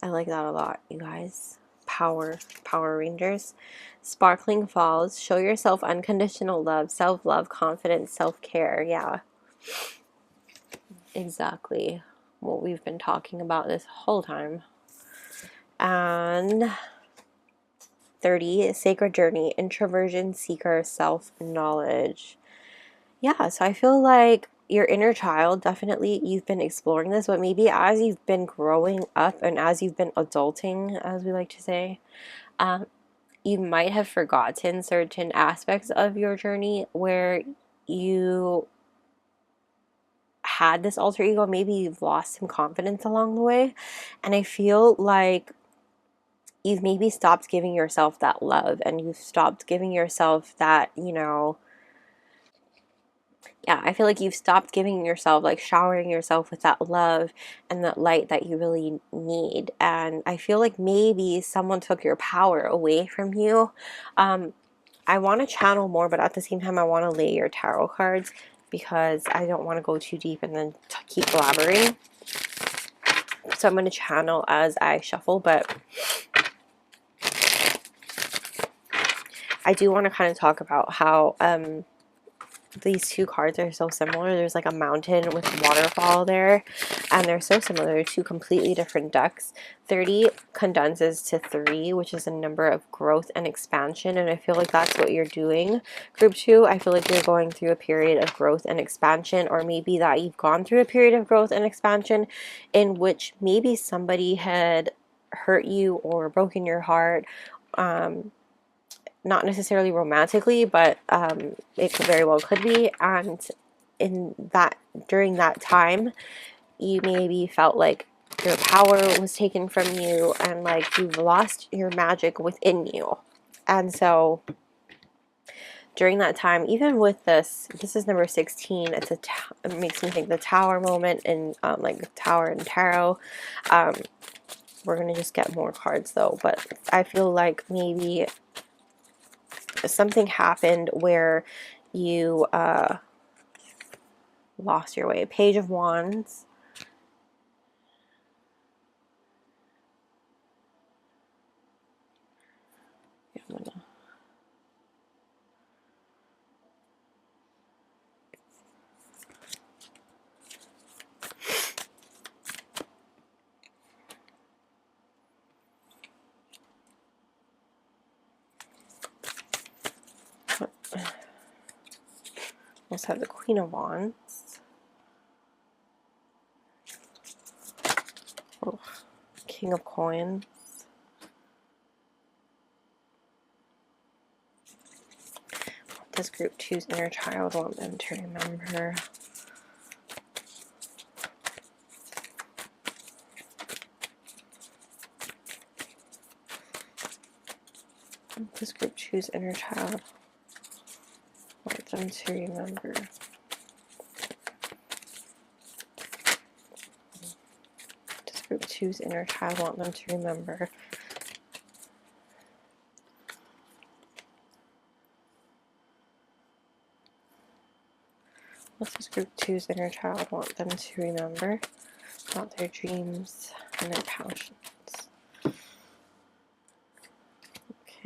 I like that a lot, you guys. Power Rangers. Sparkling Falls. Show yourself unconditional love, self-love, confidence, self-care. Yeah. Exactly what we've been talking about this whole time. And 30, Sacred Journey, introversion, seeker, self-knowledge. Yeah, so I feel like your inner child, definitely you've been exploring this, but maybe as you've been growing up and as you've been adulting, as we like to say, you might have forgotten certain aspects of your journey where you had this alter ego. Maybe you've lost some confidence along the way, and I feel like you've maybe stopped giving yourself that love, and you've stopped giving yourself that, you know, yeah, I feel like you've stopped giving yourself, like showering yourself with that love and that light that you really need. And I feel like maybe someone took your power away from you. I want to channel more, but at the same time I want to lay your tarot cards, because I don't want to go too deep and then keep blabbering. So I'm going to channel as I shuffle, but I do want to kind of talk about how these two cards are so similar. There's like a mountain with a waterfall there, and they're so similar. They're two completely different decks. 30 condenses to 3, which is a number of growth and expansion, and I feel like that's what you're doing. Group 2, I feel like you're going through a period of growth and expansion, or maybe that you've gone through a period of growth and expansion in which maybe somebody had hurt you or broken your heart, not necessarily romantically, but it could very well could be. And in that, during that time, you maybe felt like your power was taken from you, and like you've lost your magic within you. And so during that time, even with this is number 16. It's it makes me think the Tower moment, and like the Tower and Tarot. We're gonna just get more cards though, but I feel like maybe something happened where you lost your way. Page of Wands. Also have the Queen of Wands. Oh, King of Coins. What does group 2's inner child want them to remember? What does group 2's inner child want them to remember? Does group 2's inner child want them to remember? What does group 2's inner child want them to remember about their dreams and their passions?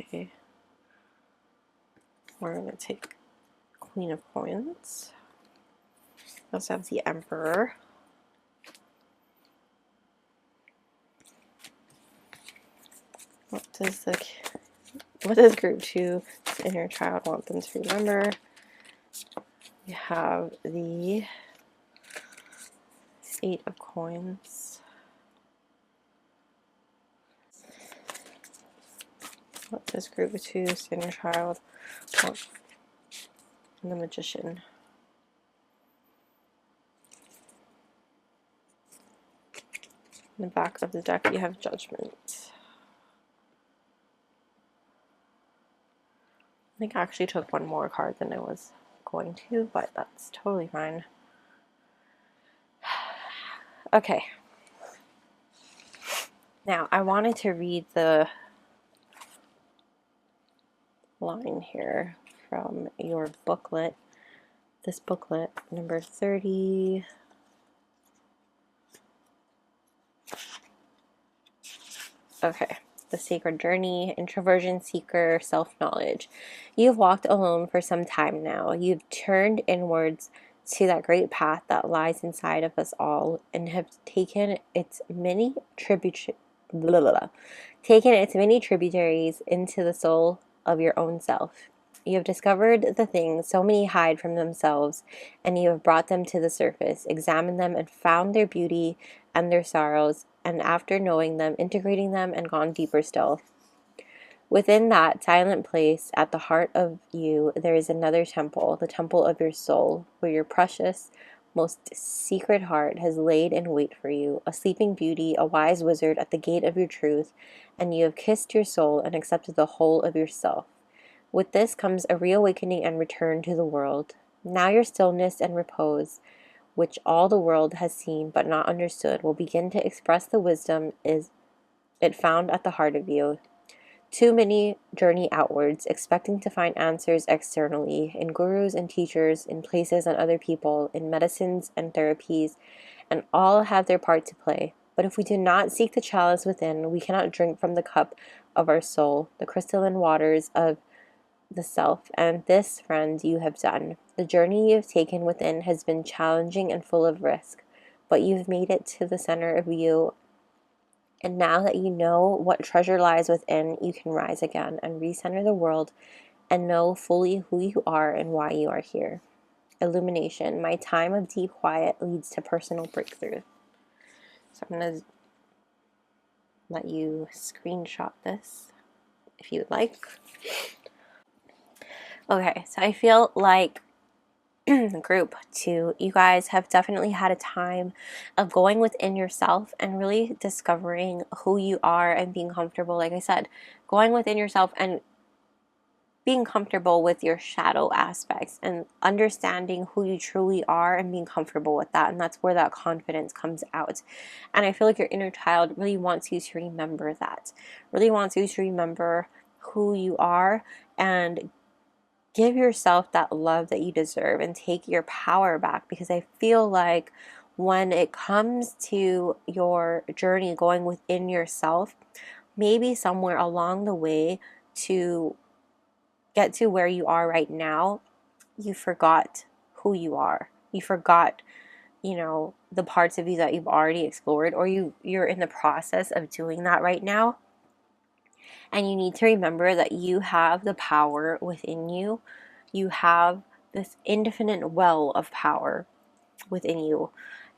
Okay. We're going to take Queen of Coins. We also have the Emperor. What does group 2's inner child want them to remember? We have the 8 of Coins. What does group 2's inner child want? And the Magician. In the back of the deck, you have Judgment. I think I actually took one more card than I was going to, but that's totally fine. Okay. Now, I wanted to read the line here from your booklet. This booklet, number 30. Okay. The Sacred Journey, Introversion Seeker, Self-Knowledge. You've walked alone for some time now. You've turned inwards to that great path that lies inside of us all and have taken its many tributaries into the soul of your own self. You have discovered the things so many hide from themselves, and you have brought them to the surface, examined them, and found their beauty and their sorrows, and after knowing them, integrating them, and gone deeper still. Within that silent place at the heart of you, there is another temple, the temple of your soul, where your precious, most secret heart has laid in wait for you, a sleeping beauty, a wise wizard at the gate of your truth, and you have kissed your soul and accepted the whole of yourself. With this comes a reawakening and return to the world. Now your stillness and repose, which all the world has seen but not understood, will begin to express the wisdom it found at the heart of you. Too many journey outwards, expecting to find answers externally, in gurus and teachers, in places and other people, in medicines and therapies, and all have their part to play. But if we do not seek the chalice within, we cannot drink from the cup of our soul, the crystalline waters of the self, and this, friend, you have done. The journey you have taken within has been challenging and full of risk, but you've made it to the center of you, and now that you know what treasure lies within, you can rise again and recenter the world and know fully who you are and why you are here. Illumination. My time of deep quiet leads to personal breakthrough. So I'm going to let you screenshot this if you would like. Okay, so I feel like group 2, you guys have definitely had a time of going within yourself and really discovering who you are and being comfortable, like I said, going within yourself and being comfortable with your shadow aspects and understanding who you truly are and being comfortable with that. And that's where that confidence comes out. And I feel like your inner child really wants you to remember that, really wants you to remember who you are and give yourself that love that you deserve and take your power back, because I feel like when it comes to your journey going within yourself, maybe somewhere along the way to get to where you are right now, you forgot who you are. You forgot, the parts of you that you've already explored, or you're in the process of doing that right now. And you need to remember that you have the power within you. You have this infinite well of power within you,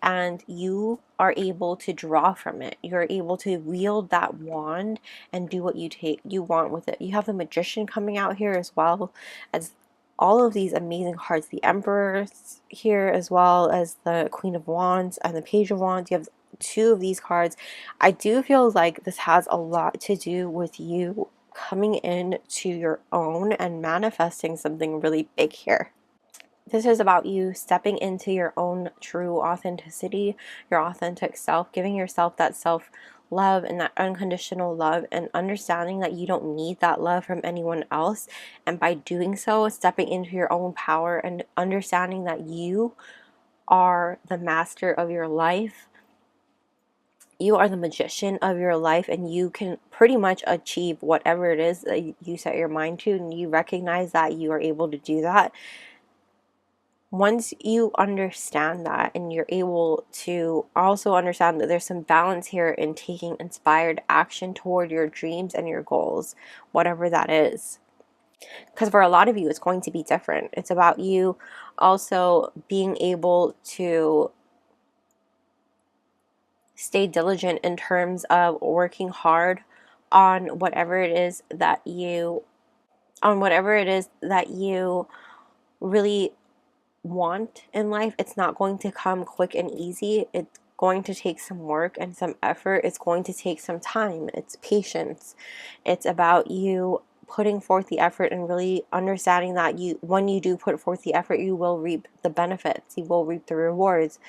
and you are able to draw from it. You're able to wield that wand and do what you want with it. You have the Magician coming out here, as well as all of these amazing cards. The Emperor's here, as well as the Queen of Wands and the Page of Wands. You have 2 of these cards. I do feel like this has a lot to do with you coming in to your own and manifesting something really big here. This is about you stepping into your own true authenticity, your authentic self, giving yourself that self-love and that unconditional love, and understanding that you don't need that love from anyone else. And by doing so, stepping into your own power and understanding that you are the master of your life. You are the magician of your life, and you can pretty much achieve whatever it is that you set your mind to, and you recognize that you are able to do that. Once you understand that, and you're able to also understand that there's some balance here in taking inspired action toward your dreams and your goals, whatever that is. Because for a lot of you, it's going to be different. It's about you also being able to stay diligent in terms of working hard on whatever it is that you really want in life. It's not going to come quick and easy. It's going to take some work and some effort. It's going to take some time. It's patience. It's about you putting forth the effort and really understanding that when you do put forth the effort, you will reap the benefits, you will reap the rewards,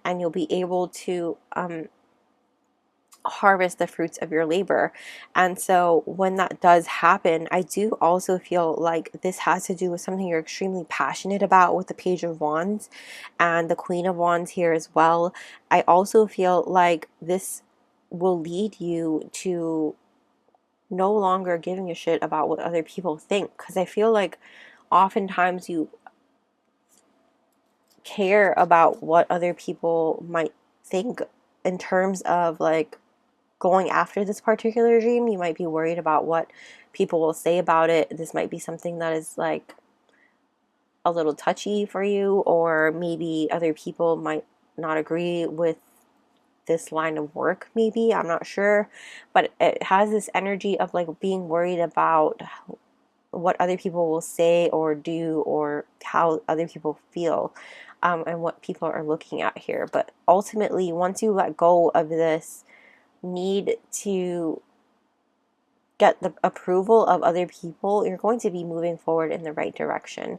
and you'll be able to harvest the fruits of your labor. And so when that does happen, I do also feel like this has to do with something you're extremely passionate about, with the Page of Wands and the Queen of Wands here as well. I also feel like this will lead you to no longer giving a shit about what other people think, because I feel like oftentimes you care about what other people might think in terms of like going after this particular dream. You might be worried about what people will say about it. This might be something that is like a little touchy for you, or maybe other people might not agree with this line of work, maybe, I'm not sure, but it has this energy of like being worried about what other people will say or do, or how other people feel, and what people are looking at here. But ultimately, once you let go of this need to get the approval of other people, you're going to be moving forward in the right direction.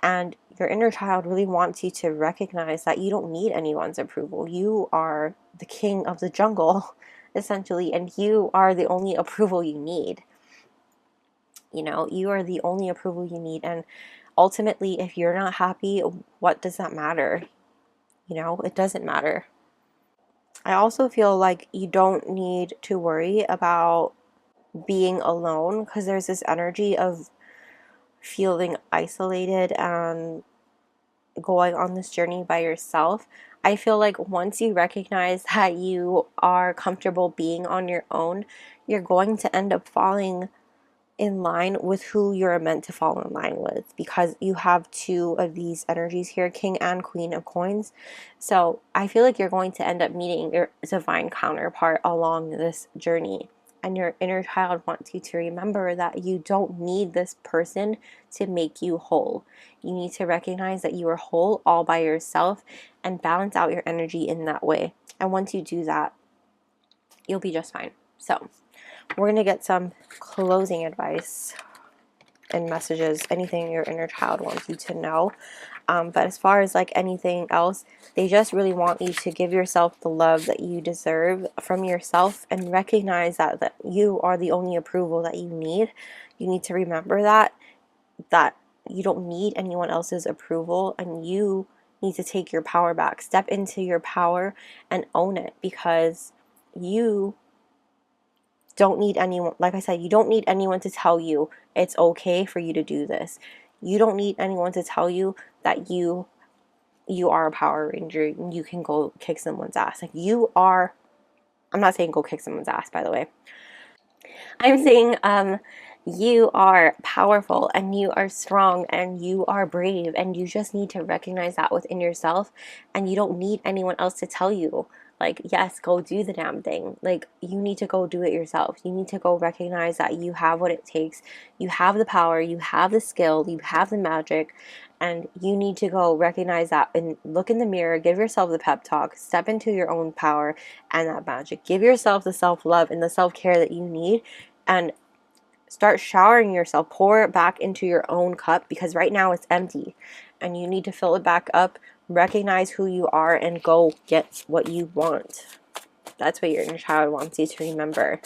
And your inner child really wants you to recognize that you don't need anyone's approval. You are the king of the jungle, essentially, and you are the only approval you need. You know, you are the only approval you need. And ultimately, if you're not happy, what does that matter? You know, it doesn't matter. I also feel like you don't need to worry about being alone, because there's this energy of feeling isolated and going on this journey by yourself. I feel like once you recognize that you are comfortable being on your own, you're going to end up falling in line with who you're meant to fall in line with, because you have two of these energies here, King and Queen of Coins. So I feel like you're going to end up meeting your divine counterpart along this journey. And your inner child wants you to remember that you don't need this person to make you whole. You need to recognize that you are whole all by yourself and balance out your energy in that way. And once you do that, you'll be just fine. So we're going to get some closing advice and messages, anything your inner child wants you to know. But as far as like anything else, they just really want you to give yourself the love that you deserve from yourself, and recognize that you are the only approval that you need. You need to remember that you don't need anyone else's approval, and you need to take your power back. Step into your power and own it, because you don't need anyone, like I said, you don't need anyone to tell you it's okay for you to do this. You don't need anyone to tell you that you are a Power Ranger and you can go kick someone's ass. Like, you are, I'm not saying go kick someone's ass, by the way. I'm saying you are powerful and you are strong and you are brave, and you just need to recognize that within yourself, and you don't need anyone else to tell you, like, yes, go do the damn thing. Like, you need to go do it yourself. You need to go recognize that you have what it takes. You have the power, you have the skill, you have the magic, and you need to go recognize that and look in the mirror, give yourself the pep talk, step into your own power and that magic. Give yourself the self-love and the self-care that you need, and start showering yourself. Pour it back into your own cup, because right now it's empty and you need to fill it back up. Recognize who you are and go get what you want. That's what your inner child wants you to remember.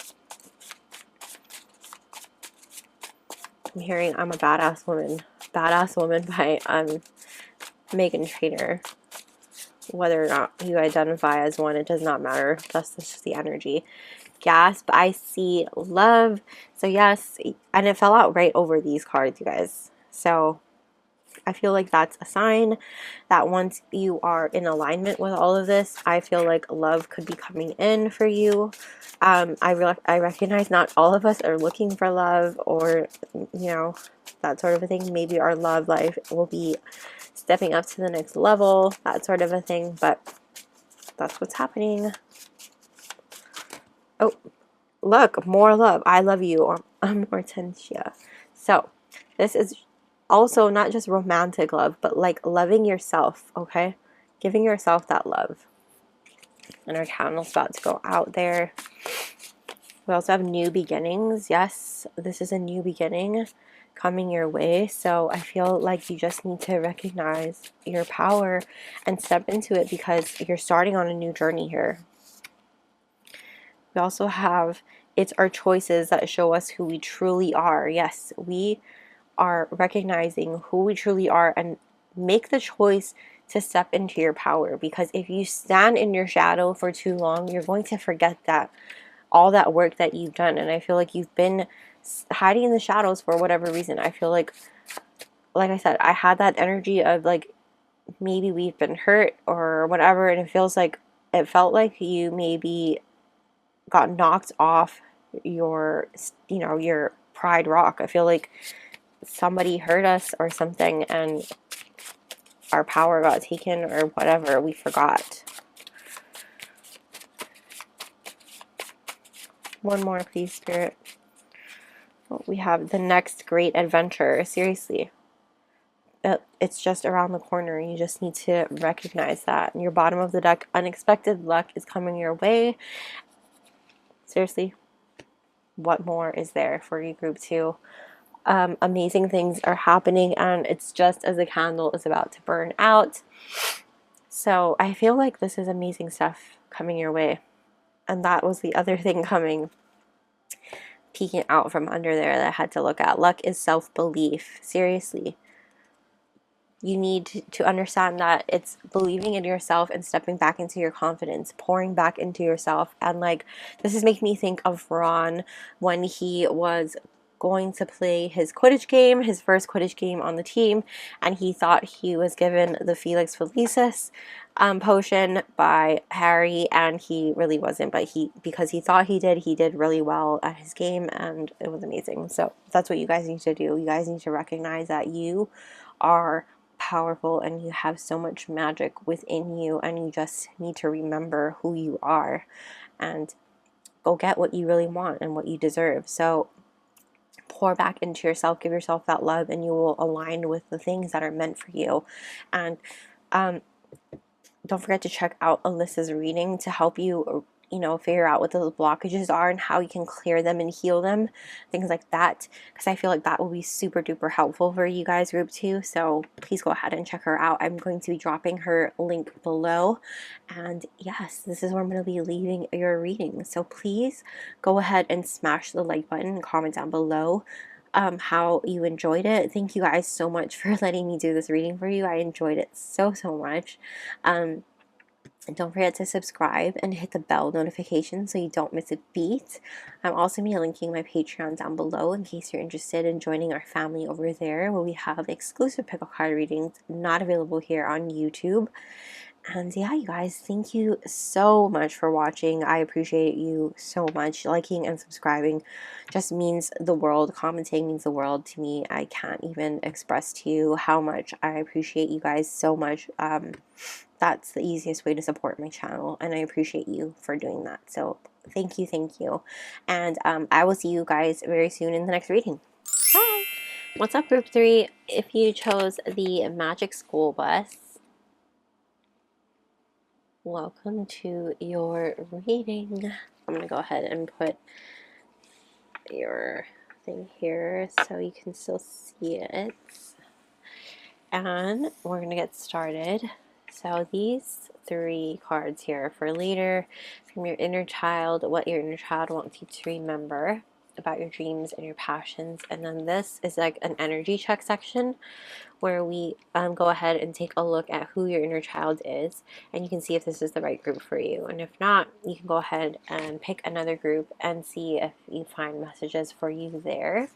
I'm hearing I'm a Badass Woman. Badass Woman by Meghan Trainor. Whether or not you identify as one, it does not matter. That's just the energy. Gasp, I see love. So yes, and it fell out right over these cards, you guys. So I feel like that's a sign that once you are in alignment with all of this, I feel like love could be coming in for you. I recognize not all of us are looking for love, or, you know, that sort of a thing. Maybe our love life will be stepping up to the next level, that sort of a thing, but that's what's happening. Oh, look, more love. I love you, or Hortensia. So this is also not just romantic love, but like loving yourself, okay? Giving yourself that love. and our candle's about to go out there. We also have new beginnings. Yes, this is a new beginning coming your way. So I feel like you just need to recognize your power and step into it, because you're starting on a new journey here. We also have, it's our choices that show us who we truly are. Yes, we are recognizing who we truly are, and make the choice to step into your power, because if you stand in your shadow for too long, you're going to forget that all that work that you've done. And I feel like you've been hiding in the shadows for whatever reason. I feel like I said, I had that energy of like, maybe we've been hurt or whatever, and it felt like you maybe got knocked off your, you know, your pride rock. I feel like somebody hurt us or something, and our power got taken or whatever, we forgot. One more, please, Spirit. We have the next great adventure. Seriously, it's just around the corner. You just need to recognize that. In your bottom of the deck, unexpected luck is coming your way. Seriously, what more is there for you, group 2? Amazing things are happening, and it's just as the candle is about to burn out. So I feel like this is amazing stuff coming your way. And that was the other thing peeking out from under there that I had to look at. Luck is self-belief. Seriously. You need to understand that it's believing in yourself and stepping back into your confidence, pouring back into yourself. And like, this is making me think of Ron when he was going to play his Quidditch game, his first Quidditch game on the team, and he thought he was given the Felix Felicis potion by Harry, and he really wasn't, but because he thought he did really well at his game, and it was amazing. So that's what you guys need to do. You guys need to recognize that you are powerful and you have so much magic within you, and you just need to remember who you are and go get what you really want and what you deserve. So pour back into yourself, give yourself that love, and you will align with the things that are meant for you. And don't forget to check out Alyssa's reading to help you, you know, figure out what those blockages are and how you can clear them and heal them, things like that, because I feel like that will be super duper helpful for you guys, group 2. So please go ahead and check her out. I'm going to be dropping her link below, and yes, this is where I'm going to be leaving your reading. So please go ahead and smash the like button and comment down below how you enjoyed it. Thank you guys so much for letting me do this reading for you. I enjoyed it so much. And don't forget to subscribe and hit the bell notification so you don't miss a beat. I'm also be linking my Patreon down below in case you're interested in joining our family over there, where we have exclusive pickle card readings not available here on YouTube. And yeah, you guys, thank you so much for watching. I appreciate you so much. Liking and subscribing just means the world. Commenting means the world to me. I can't even express to you how much I appreciate you guys so much. That's the easiest way to support my channel, and I appreciate you for doing that. So thank you. And I will see you guys very soon in the next reading. Bye! What's up, group 3? If you chose the Magic School Bus, welcome to your reading. I'm going to go ahead and put your thing here so you can still see it. And we're going to get started. So these 3 cards here for later, from your inner child, what your inner child wants you to remember about your dreams and your passions. And then this is like an energy check section where we go ahead and take a look at who your inner child is, and you can see if this is the right group for you. And if not, you can go ahead and pick another group and see if you find messages for you there.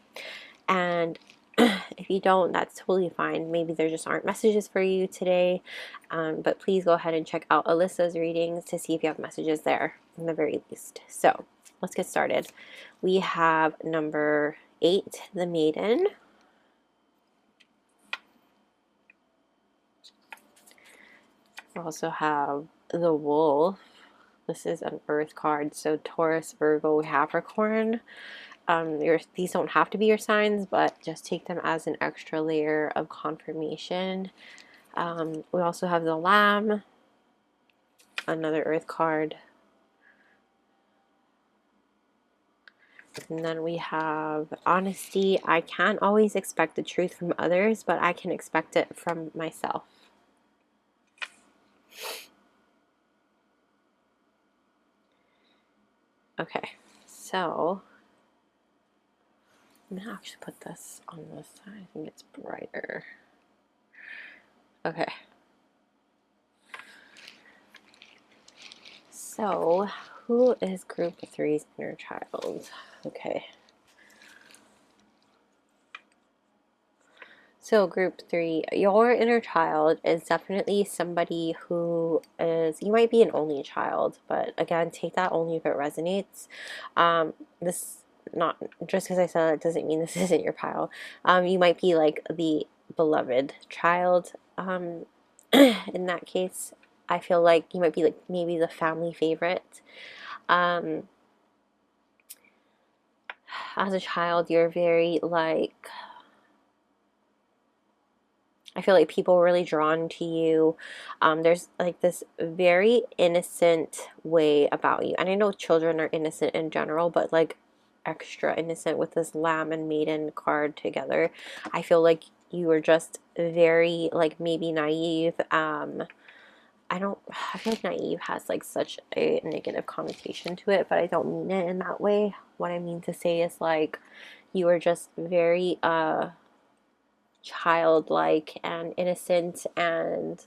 And if you don't, that's totally fine. Maybe there just aren't messages for you today, but please go ahead and check out Alyssa's readings to see if you have messages there in the very least. So let's get started. We have number 8, the Maiden. We also have the Wolf. This is an Earth card, so Taurus, Virgo, Capricorn. These don't have to be your signs, but just take them as an extra layer of confirmation. We also have the Lamb, another Earth card. And then we have honesty. I can't always expect the truth from others, but I can expect it from myself. Okay, so I'm gonna actually put this on this side. I think it's brighter. Okay. So, who is group 3's inner child? Okay. So, group 3, your inner child is definitely somebody who is, you might be an only child, but again, take that only if it resonates. This, not just because I said it doesn't mean this isn't your pile. You might be like the beloved child. In that case, I feel like you might be like maybe the family favorite. As a child, you're very like, I feel like people are really drawn to you. There's like this very innocent way about you. And I know children are innocent in general, but like extra innocent with this lamb and maiden card together. I feel like you were just very like maybe naive. I feel like naive has like such a negative connotation to it, but I don't mean it in that way. What I mean to say is like you were just very childlike and innocent, and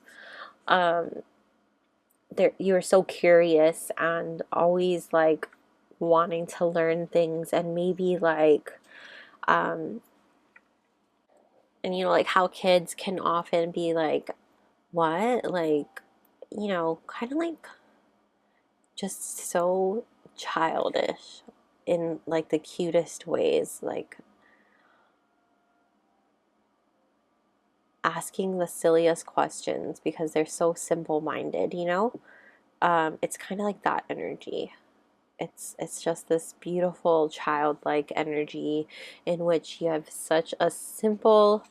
there you were so curious and always like wanting to learn things, and maybe like and you know like how kids can often be like what like you know kind of like just so childish in like the cutest ways, like asking the silliest questions because they're so simple-minded, you know? It's kind of like that energy. It's just this beautiful childlike energy in which you have such a simple,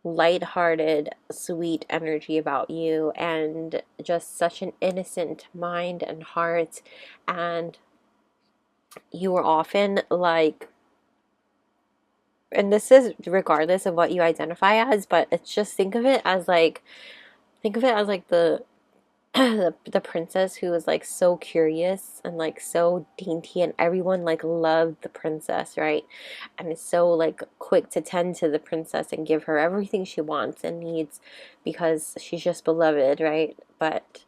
lighthearted, sweet energy about you, and just such an innocent mind and heart. And you are often like, and this is regardless of what you identify as, but it's just think of it as like the the princess who was like so curious and like so dainty, and everyone like loved the princess, right? And is so like quick to tend to the princess and give her everything she wants and needs because she's just beloved, right? But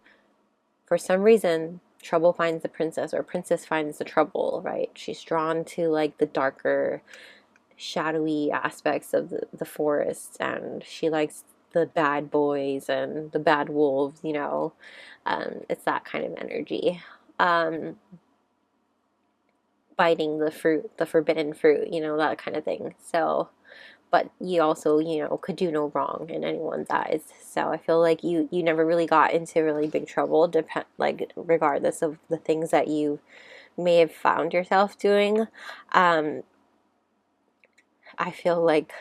for some reason trouble finds the princess, or princess finds the trouble, right? She's drawn to like the darker, shadowy aspects of the forest, and she likes the bad boys and the bad wolves, you know. It's that kind of energy. Um, Biting the fruit, the forbidden fruit, you know, that kind of thing. So, but you also, you know, could do no wrong in anyone's eyes. So I feel like you never really got into really big trouble, like regardless of the things that you may have found yourself doing. Um, I feel like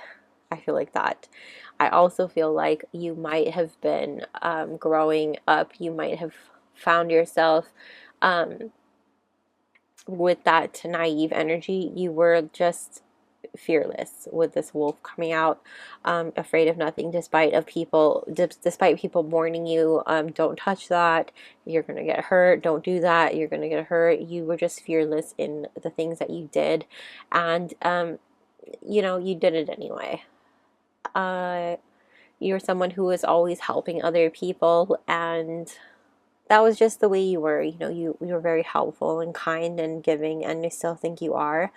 that. I also feel like you might have been growing up, you might have found yourself um, with that naive energy. You were just fearless with this wolf coming out, afraid of nothing, despite people warning you, don't touch that, you're gonna get hurt, don't do that, you're gonna get hurt. You were just fearless in the things that you did, and you know, you did it anyway. uh, you're someone who was always helping other people, and that was just the way you were. You know, you were very helpful and kind and giving, and I still think you are.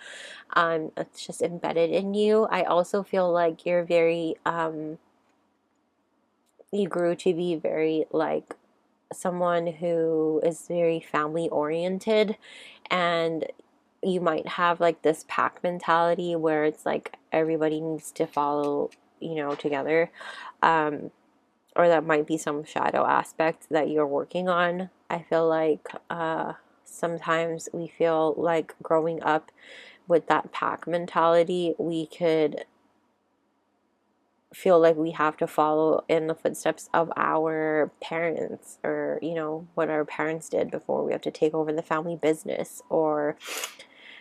It's just embedded in you. I also feel like you're very you grew to be very like someone who is very family oriented, and you might have like this pack mentality where it's like everybody needs to follow, you know, together. Or that might be some shadow aspect that you're working on. I feel like sometimes we feel like growing up with that pack mentality, we could feel like we have to follow in the footsteps of our parents, or you know, what our parents did before. We have to take over the family business, or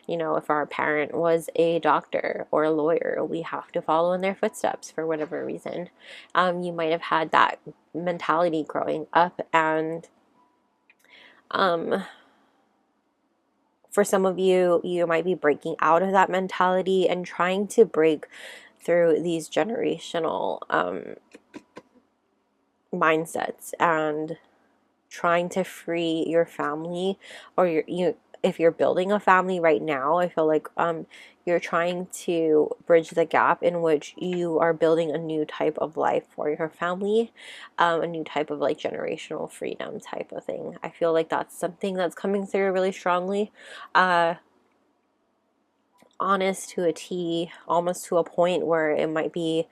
you know, if our parent was a doctor or a lawyer, we have to follow in their footsteps for whatever reason. You might have had that mentality growing up, and for some of you, you might be breaking out of that mentality and trying to break through these generational mindsets, and trying to free your family, or if you're building a family right now, I feel like you're trying to bridge the gap in which you are building a new type of life for your family, a new type of like generational freedom type of thing. I feel like that's something that's coming through really strongly. Honest to a T, almost to a point where it might be,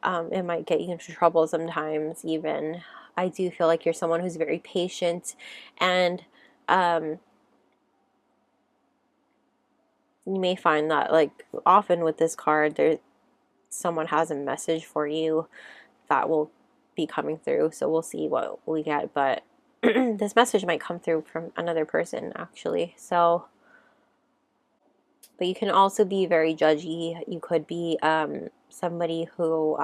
it might get you into trouble sometimes even. I do feel like you're someone who's very patient, and you may find that like often with this card, someone has a message for you that will be coming through, so we'll see what we get. But this message might come through from another person actually. So, but you can also be very judgy. You could be somebody who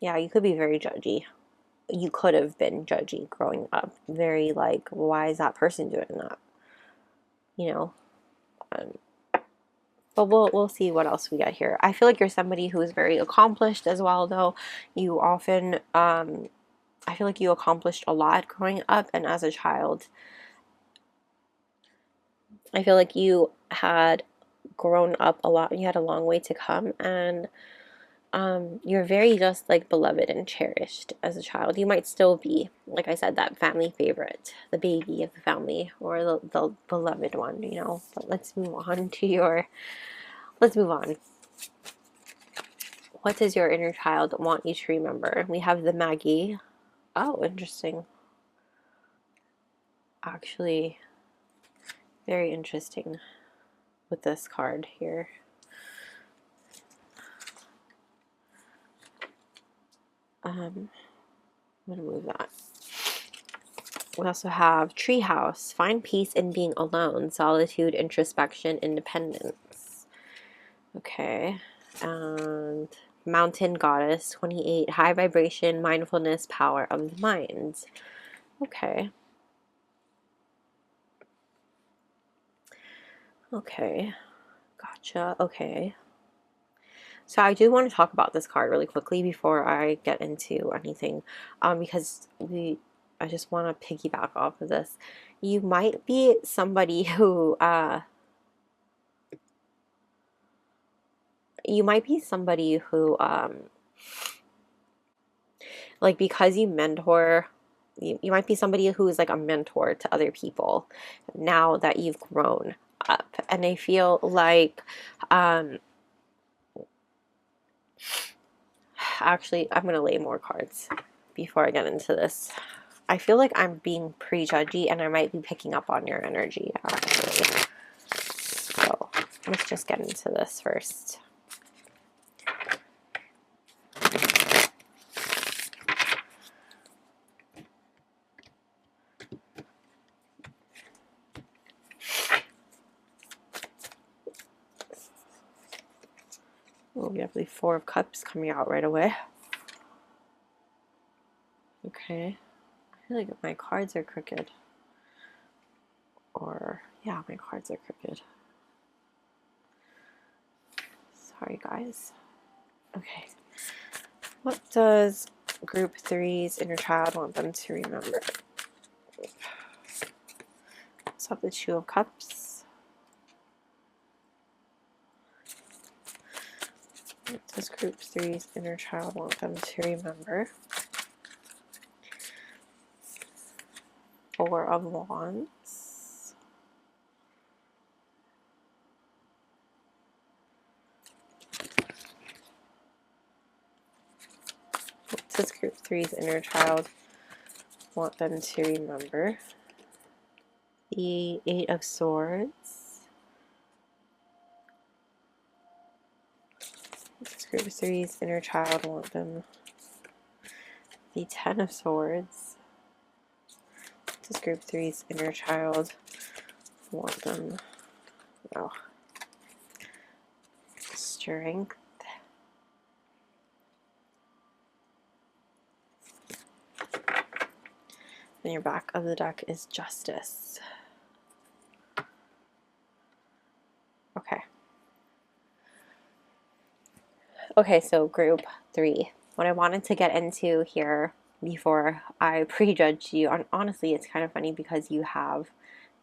yeah, you could be very judgy. You could have been judgy growing up, very like, why is that person doing that, you know? But we'll see what else we get here. I feel like you're somebody who is very accomplished as well, though. You often I feel like you accomplished a lot growing up, and as a child I feel like you had grown up a lot. You had a long way to come, and you're very just like beloved and cherished as a child. You might still be, like I said, that family favorite, the baby of the family, or the beloved one, you know. But let's move on to your, let's move on. What does your inner child want you to remember? We have the Maggie. Oh, interesting. Actually, very interesting with this card here. I'm gonna move that. We also have Treehouse. Find peace in being alone. Solitude, introspection, independence. Okay. And Mountain Goddess, 28. High vibration, mindfulness, power of the mind. Okay. Okay. Gotcha. Okay. So I do want to talk about this card really quickly before I get into anything, because I just want to piggyback off of this. You might be somebody who like, because you mentor, you might be somebody who is like a mentor to other people now that you've grown up, and I feel like actually, I'm going to lay more cards before I get into this. I feel like I'm being prejudgy, and I might be picking up on your energy, actually. So let's just get into this first. Oh, we have the Four of Cups coming out right away. Okay. I feel like my cards are crooked. Or, yeah, my cards are crooked. Sorry, guys. Okay. What does Group 3's inner child want them to remember? Let's have the Two of Cups. What does Group 3's inner child want them to remember? Four of Wands. What does Group 3's inner child want them to remember? The Eight of Swords. Group 3's inner child want them? The 10 of Swords. What does Group 3's inner child want them? Oh. Strength. And your back of the deck is Justice. Okay. Okay, so Group 3. What I wanted to get into here before I prejudged you, and honestly, it's kind of funny because you have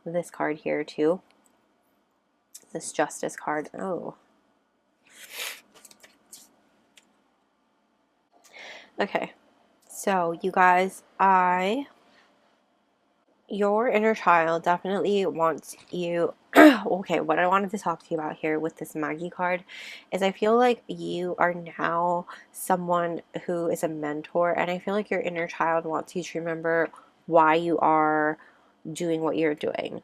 this card here too. This Justice card. Oh. Okay. So, you guys, your inner child definitely wants you. Okay, what I wanted to talk to you about here with this Maggie card is I feel like you are now someone who is a mentor, and I feel like your inner child wants you to remember why you are doing what you're doing.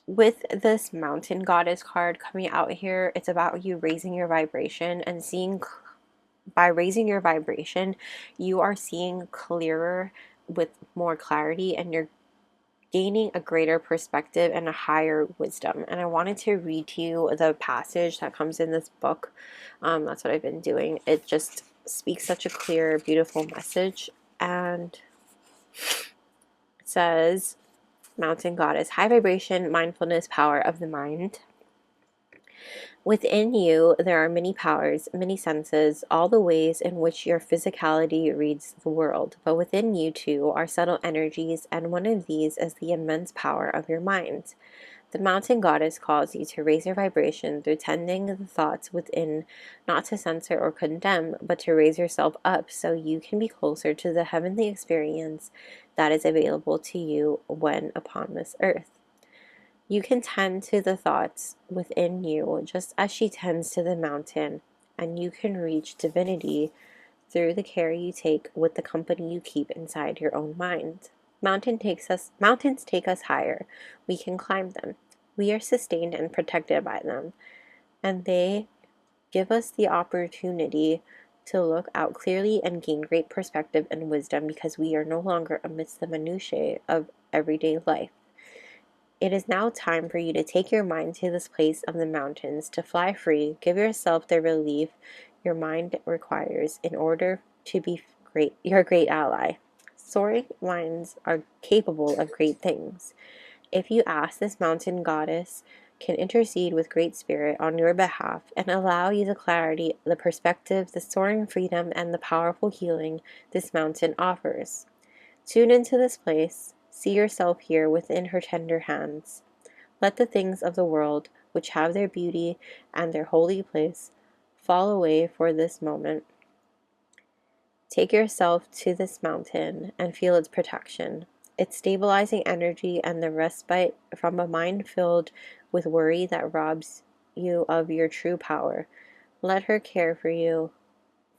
With this Mountain Goddess card coming out here, it's about you raising your vibration and seeing. By raising your vibration, you are seeing clearer with more clarity, and you're gaining a greater perspective and a higher wisdom. And I wanted to read to you the passage that comes in this book. That's what I've been doing. It just speaks such a clear, beautiful message. And it says, Mountain Goddess, high vibration, mindfulness, power of the mind. Within you, there are many powers, many senses, all the ways in which your physicality reads the world. But within you, too, are subtle energies, and one of these is the immense power of your mind. The Mountain Goddess calls you to raise your vibration through tending the thoughts within, not to censor or condemn, but to raise yourself up so you can be closer to the heavenly experience that is available to you when upon this earth. You can tend to the thoughts within you just as she tends to the mountain, and you can reach divinity through the care you take with the company you keep inside your own mind. Mountains take us higher. We can climb them. We are sustained and protected by them, and they give us the opportunity to look out clearly and gain great perspective and wisdom because we are no longer amidst the minutiae of everyday life. It is now time for you to take your mind to this place of the mountains, to fly free. Give yourself the relief your mind requires in order to be your great ally. Soaring minds are capable of great things. If you ask, this Mountain Goddess can intercede with great spirit on your behalf and allow you the clarity, the perspective, the soaring freedom, and the powerful healing this mountain offers. Tune into this place. See yourself here within her tender hands. Let the things of the world, which have their beauty and their holy place, fall away for this moment. Take yourself to this mountain and feel its protection, its stabilizing energy, and the respite from a mind filled with worry that robs you of your true power. Let her care for you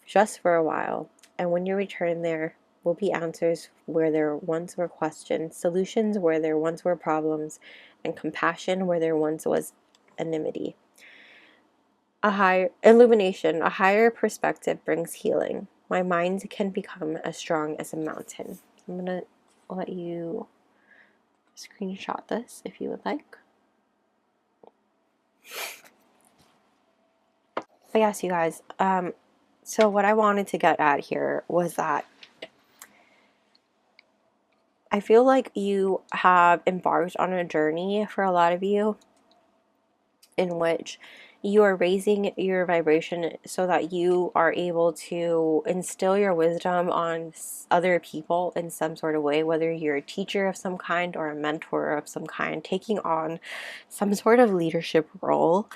just for a while, and when you return there, will be answers where there once were questions, solutions where there once were problems, and compassion where there once was enmity. A higher illumination, a higher perspective brings healing. My mind can become as strong as a mountain. I'm going to let you screenshot this if you would like. But yes, you guys, so what I wanted to get at here was that I feel like you have embarked on a journey for a lot of you in which you are raising your vibration so that you are able to instill your wisdom on other people in some sort of way, whether you're a teacher of some kind or a mentor of some kind, taking on some sort of leadership role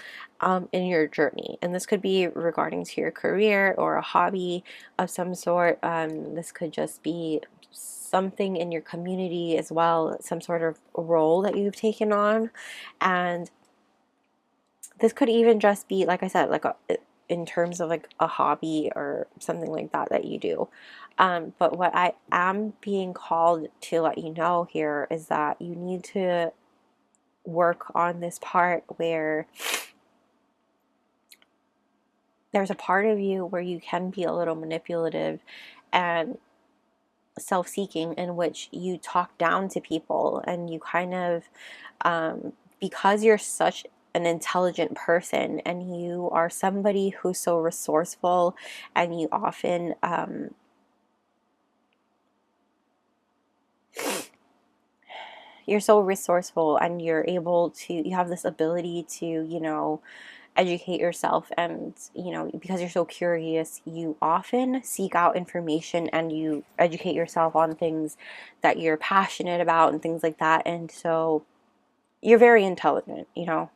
in your journey. And this could be regarding to your career or a hobby of some sort. This could just be something in your community as well, some sort of role that you've taken on. And this could even just be, like I said, like in terms of like a hobby or something like that that you do. But what I am being called to let you know here is that you need to work on this part where there's a part of you where you can be a little manipulative and self-seeking, in which you talk down to people, and you kind of, because you're such an intelligent person and you are somebody who's so resourceful, and you often you're so resourceful, and you're able to, you have this ability to, you know, educate yourself, and, you know, because you're so curious, you often seek out information and you educate yourself on things that you're passionate about and things like that. And so you're very intelligent, you know,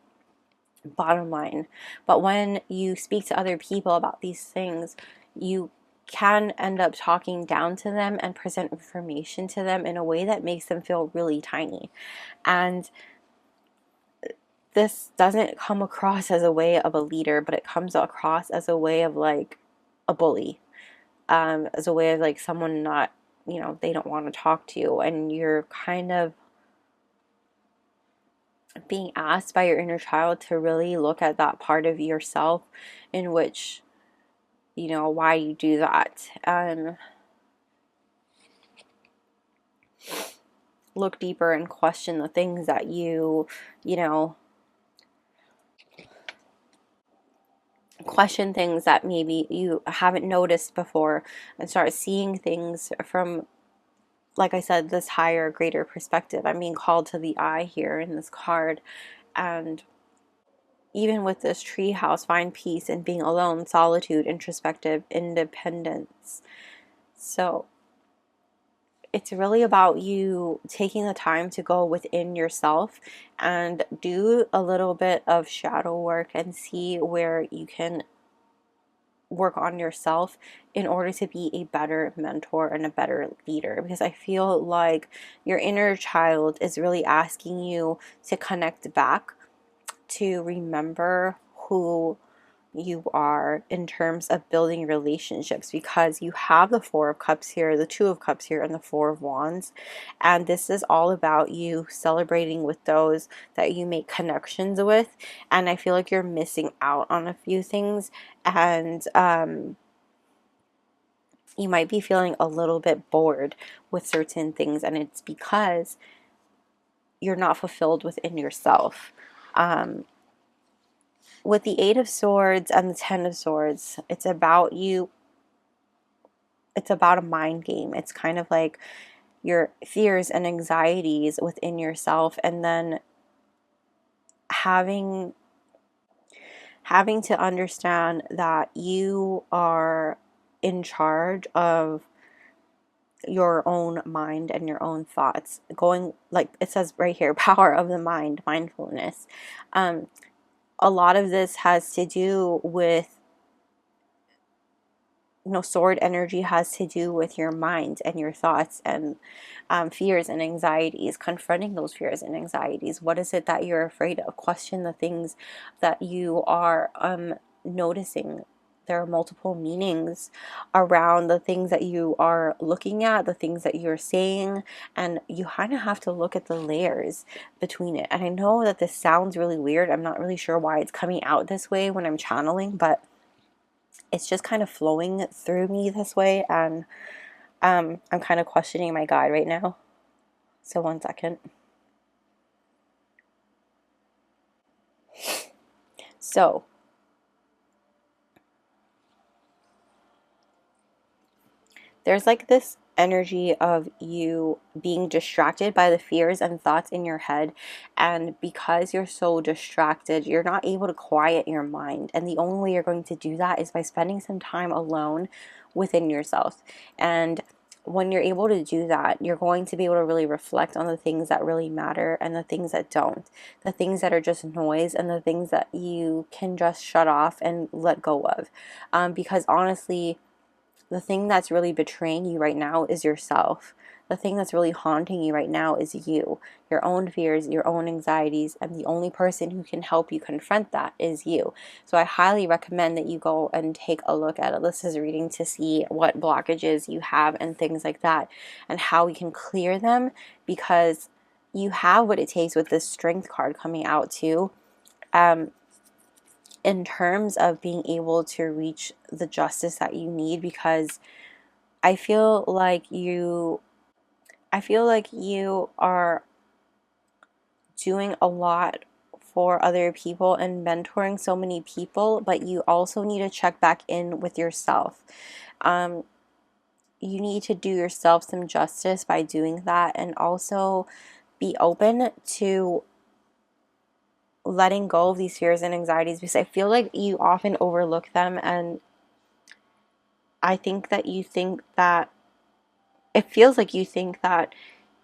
bottom line. But when you speak to other people about these things, you can end up talking down to them and present information to them in a way that makes them feel really tiny. And this doesn't come across as a way of a leader, but it comes across as a way of like a bully, as a way of like someone not, you know, they don't want to talk to you, and you're kind of being asked by your inner child to really look at that part of yourself in which, you know, why you do that. Look deeper and question the things that you know, question things that maybe you haven't noticed before, and start seeing things from, like I said, this higher, greater perspective. I'm being called to the eye here in this card. And even with this tree house, find peace in being alone, solitude, introspective, independence. So it's really about you taking the time to go within yourself and do a little bit of shadow work and see where you can work on yourself in order to be a better mentor and a better leader. Because I feel like your inner child is really asking you to connect back, to remember who you are in terms of building relationships, because you have the Four of Cups here, the Two of Cups here, and the Four of Wands. And this is all about you celebrating with those that you make connections with. And I feel like you're missing out on a few things, and you might be feeling a little bit bored with certain things, and it's because you're not fulfilled within yourself. With the Eight of Swords and the Ten of Swords, it's about you. It's about a mind game. It's kind of like your fears and anxieties within yourself, and then having to understand that you are in charge of your own mind and your own thoughts. Going, like it says right here, power of the mind, mindfulness. A lot of this has to do with, you know, sword energy has to do with your mind and your thoughts, and fears and anxieties, confronting those fears and anxieties. What is it that you're afraid of? Question the things that you are noticing. There are multiple meanings around the things that you are looking at, the things that you're saying, and you kind of have to look at the layers between it. And I know that this sounds really weird. I'm not really sure why it's coming out this way when I'm channeling, but it's just kind of flowing through me this way, and I'm kind of questioning my guide right now. So 1 second. So there's like this energy of you being distracted by the fears and thoughts in your head, and because you're so distracted, you're not able to quiet your mind. And the only way you're going to do that is by spending some time alone within yourself. And when you're able to do that, you're going to be able to really reflect on the things that really matter and the things that don't, the things that are just noise, and the things that you can just shut off and let go of. Because honestly, the thing that's really betraying you right now is yourself. The thing that's really haunting you right now is you, your own fears, your own anxieties, and the only person who can help you confront that is you. So I highly recommend that you go and take a look at Alyssa's reading to see what blockages you have and things like that, and how we can clear them, because you have what it takes with this Strength card coming out too. in terms of being able to reach the justice that you need, because I feel like you are doing a lot for other people and mentoring so many people, but you also need to check back in with yourself. You need to do yourself some justice by doing that, and also be open to letting go of these fears and anxieties, because I feel like you often overlook them, and I think that you think that it feels like you think that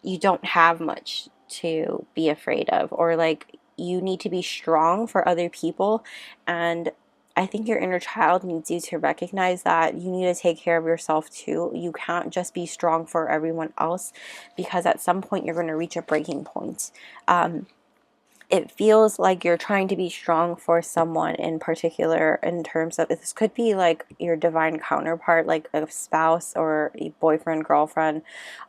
you don't have much to be afraid of, or like you need to be strong for other people. And I think your inner child needs you to recognize that you need to take care of yourself too. You can't just be strong for everyone else, because at some point you're going to reach a breaking point. It feels like you're trying to be strong for someone in particular, in terms of, this could be like your divine counterpart, like a spouse or a boyfriend, girlfriend,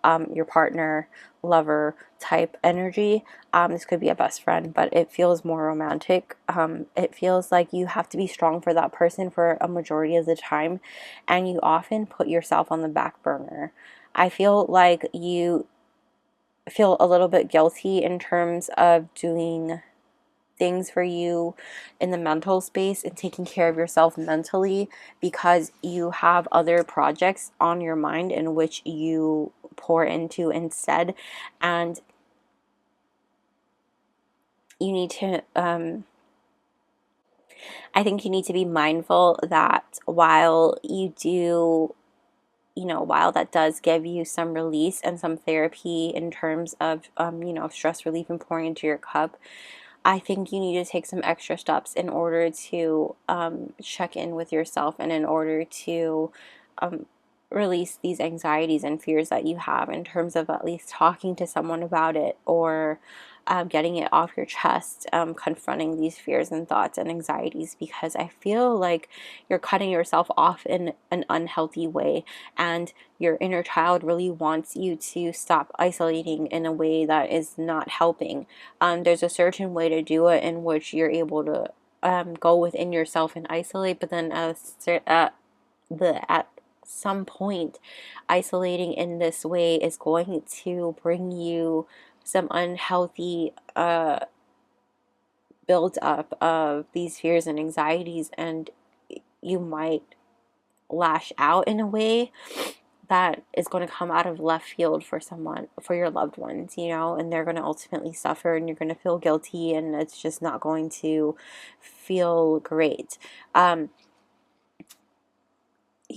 your partner, lover type energy. This could be a best friend, but it feels more romantic. It feels like you have to be strong for that person for a majority of the time, and you often put yourself on the back burner. I feel like you feel a little bit guilty in terms of doing things for you in the mental space and taking care of yourself mentally, because you have other projects on your mind in which you pour into instead. And you need to I think you need to be mindful that while you do, while that does give you some release and some therapy in terms of, stress relief and pouring into your cup, I think you need to take some extra steps in order to check in with yourself, and in order to um, release these anxieties and fears that you have, in terms of at least talking to someone about it, or getting it off your chest, confronting these fears and thoughts and anxieties, because I feel like you're cutting yourself off in an unhealthy way, and your inner child really wants you to stop isolating in a way that is not helping. There's a certain way to do it in which you're able to go within yourself and isolate, but then at some point, isolating in this way is going to bring you some unhealthy build up of these fears and anxieties, and you might lash out in a way that is going to come out of left field for someone, for your loved ones, and they're going to ultimately suffer, and you're going to feel guilty, and it's just not going to feel great. You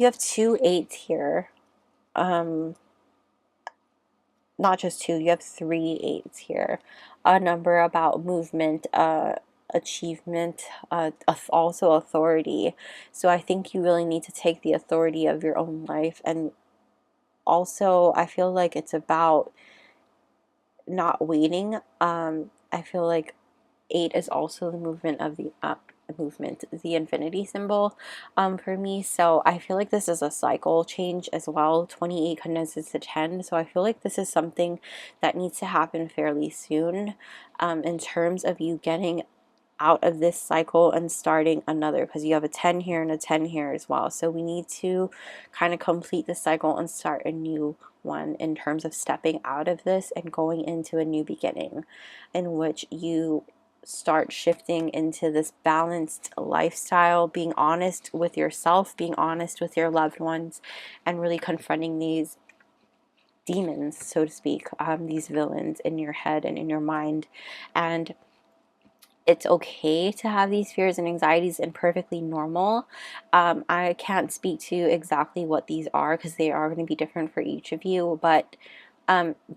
have 2 8s here. Not just two, you have 3 8s here. A number about movement, achievement, also authority. So I think you really need to take the authority of your own life. And also, I feel like it's about not waiting. I feel like 8 is also the movement of the infinity symbol for me. So I feel like this is a cycle change as well. 28 condenses to 10. So I feel like this is something that needs to happen fairly soon, in terms of you getting out of this cycle and starting another, because you have a 10 here and a 10 here as well. So we need to kind of complete the cycle and start a new one, in terms of stepping out of this and going into a new beginning, in which you start shifting into this balanced lifestyle, being honest with yourself, being honest with your loved ones, and really confronting these demons, so to speak, these villains in your head and in your mind. And it's okay to have these fears and anxieties, and perfectly normal. I can't speak to exactly what these are, because they are going to be different for each of you, but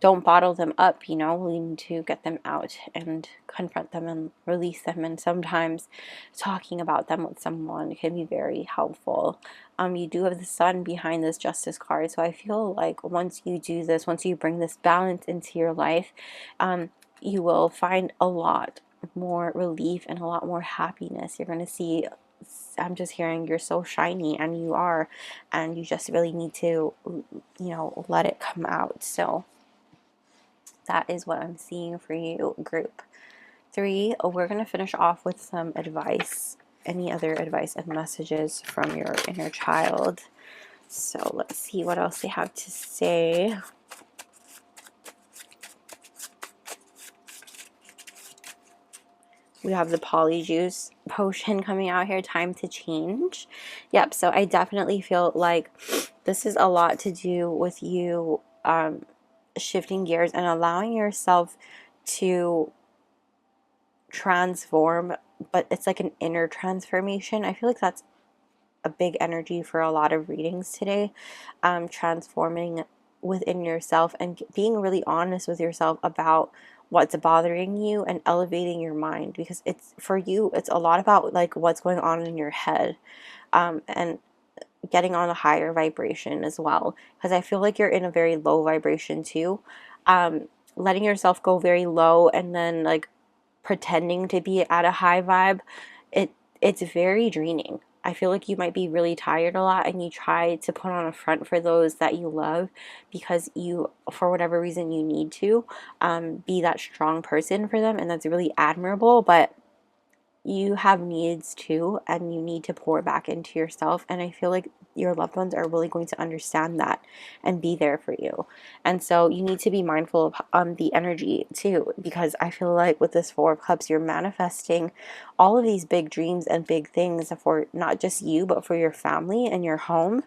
don't bottle them up. We need to get them out and confront them and release them, and sometimes talking about them with someone can be very helpful. You do have the sun behind this justice card, so I feel like once you do this, once you bring this balance into your life, you will find a lot more relief and a lot more happiness. You're going to see, I'm just hearing, you're so shiny, and you are, and you just really need to, let it come out. So that is what I'm seeing for you, group 3. We're going to finish off with some advice any other advice and messages from your inner child. So let's see what else they have to say. We have the polyjuice potion coming out here, time to change. Yep, so I definitely feel like this is a lot to do with you shifting gears and allowing yourself to transform, but it's like an inner transformation. I feel like that's a big energy for a lot of readings today. Transforming within yourself and being really honest with yourself about what's bothering you and elevating your mind, because it's, for you, it's a lot about like what's going on in your head, and getting on a higher vibration as well, because I feel like you're in a very low vibration too. Letting yourself go very low and then like pretending to be at a high vibe, it's very draining. I feel like you might be really tired a lot and you try to put on a front for those that you love because you, for whatever reason, you need to be that strong person for them, and that's really admirable, but you have needs too, and you need to pour back into yourself, and I feel like your loved ones are really going to understand that and be there for you. And so you need to be mindful of the energy too, because I feel like with this Four of Cups, you're manifesting all of these big dreams and big things for not just you, but for your family and your home.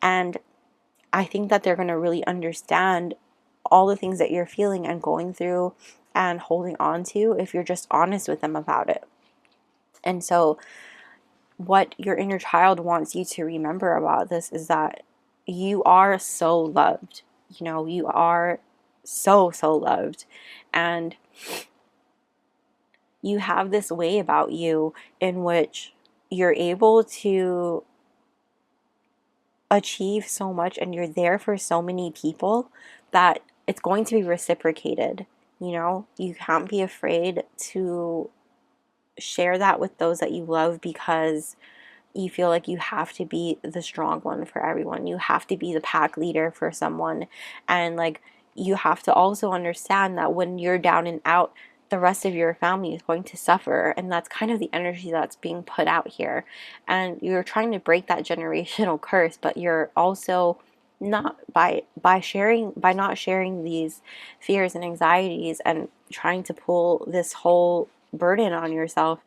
And I think that they're going to really understand all the things that you're feeling and going through and holding on to if you're just honest with them about it. And so what your inner child wants you to remember about this is that you are so loved. You know, you are so loved. And you have this way about you in which you're able to achieve so much and you're there for so many people that it's going to be reciprocated. You know, you can't be afraid to share that with those that you love, because you feel like you have to be the strong one for everyone. You have to be the pack leader for someone. And like, you have to also understand that when you're down and out, the rest of your family is going to suffer. And that's kind of the energy that's being put out here. And you're trying to break that generational curse, but you're also not by not sharing these fears and anxieties and trying to pull this whole burden on yourself,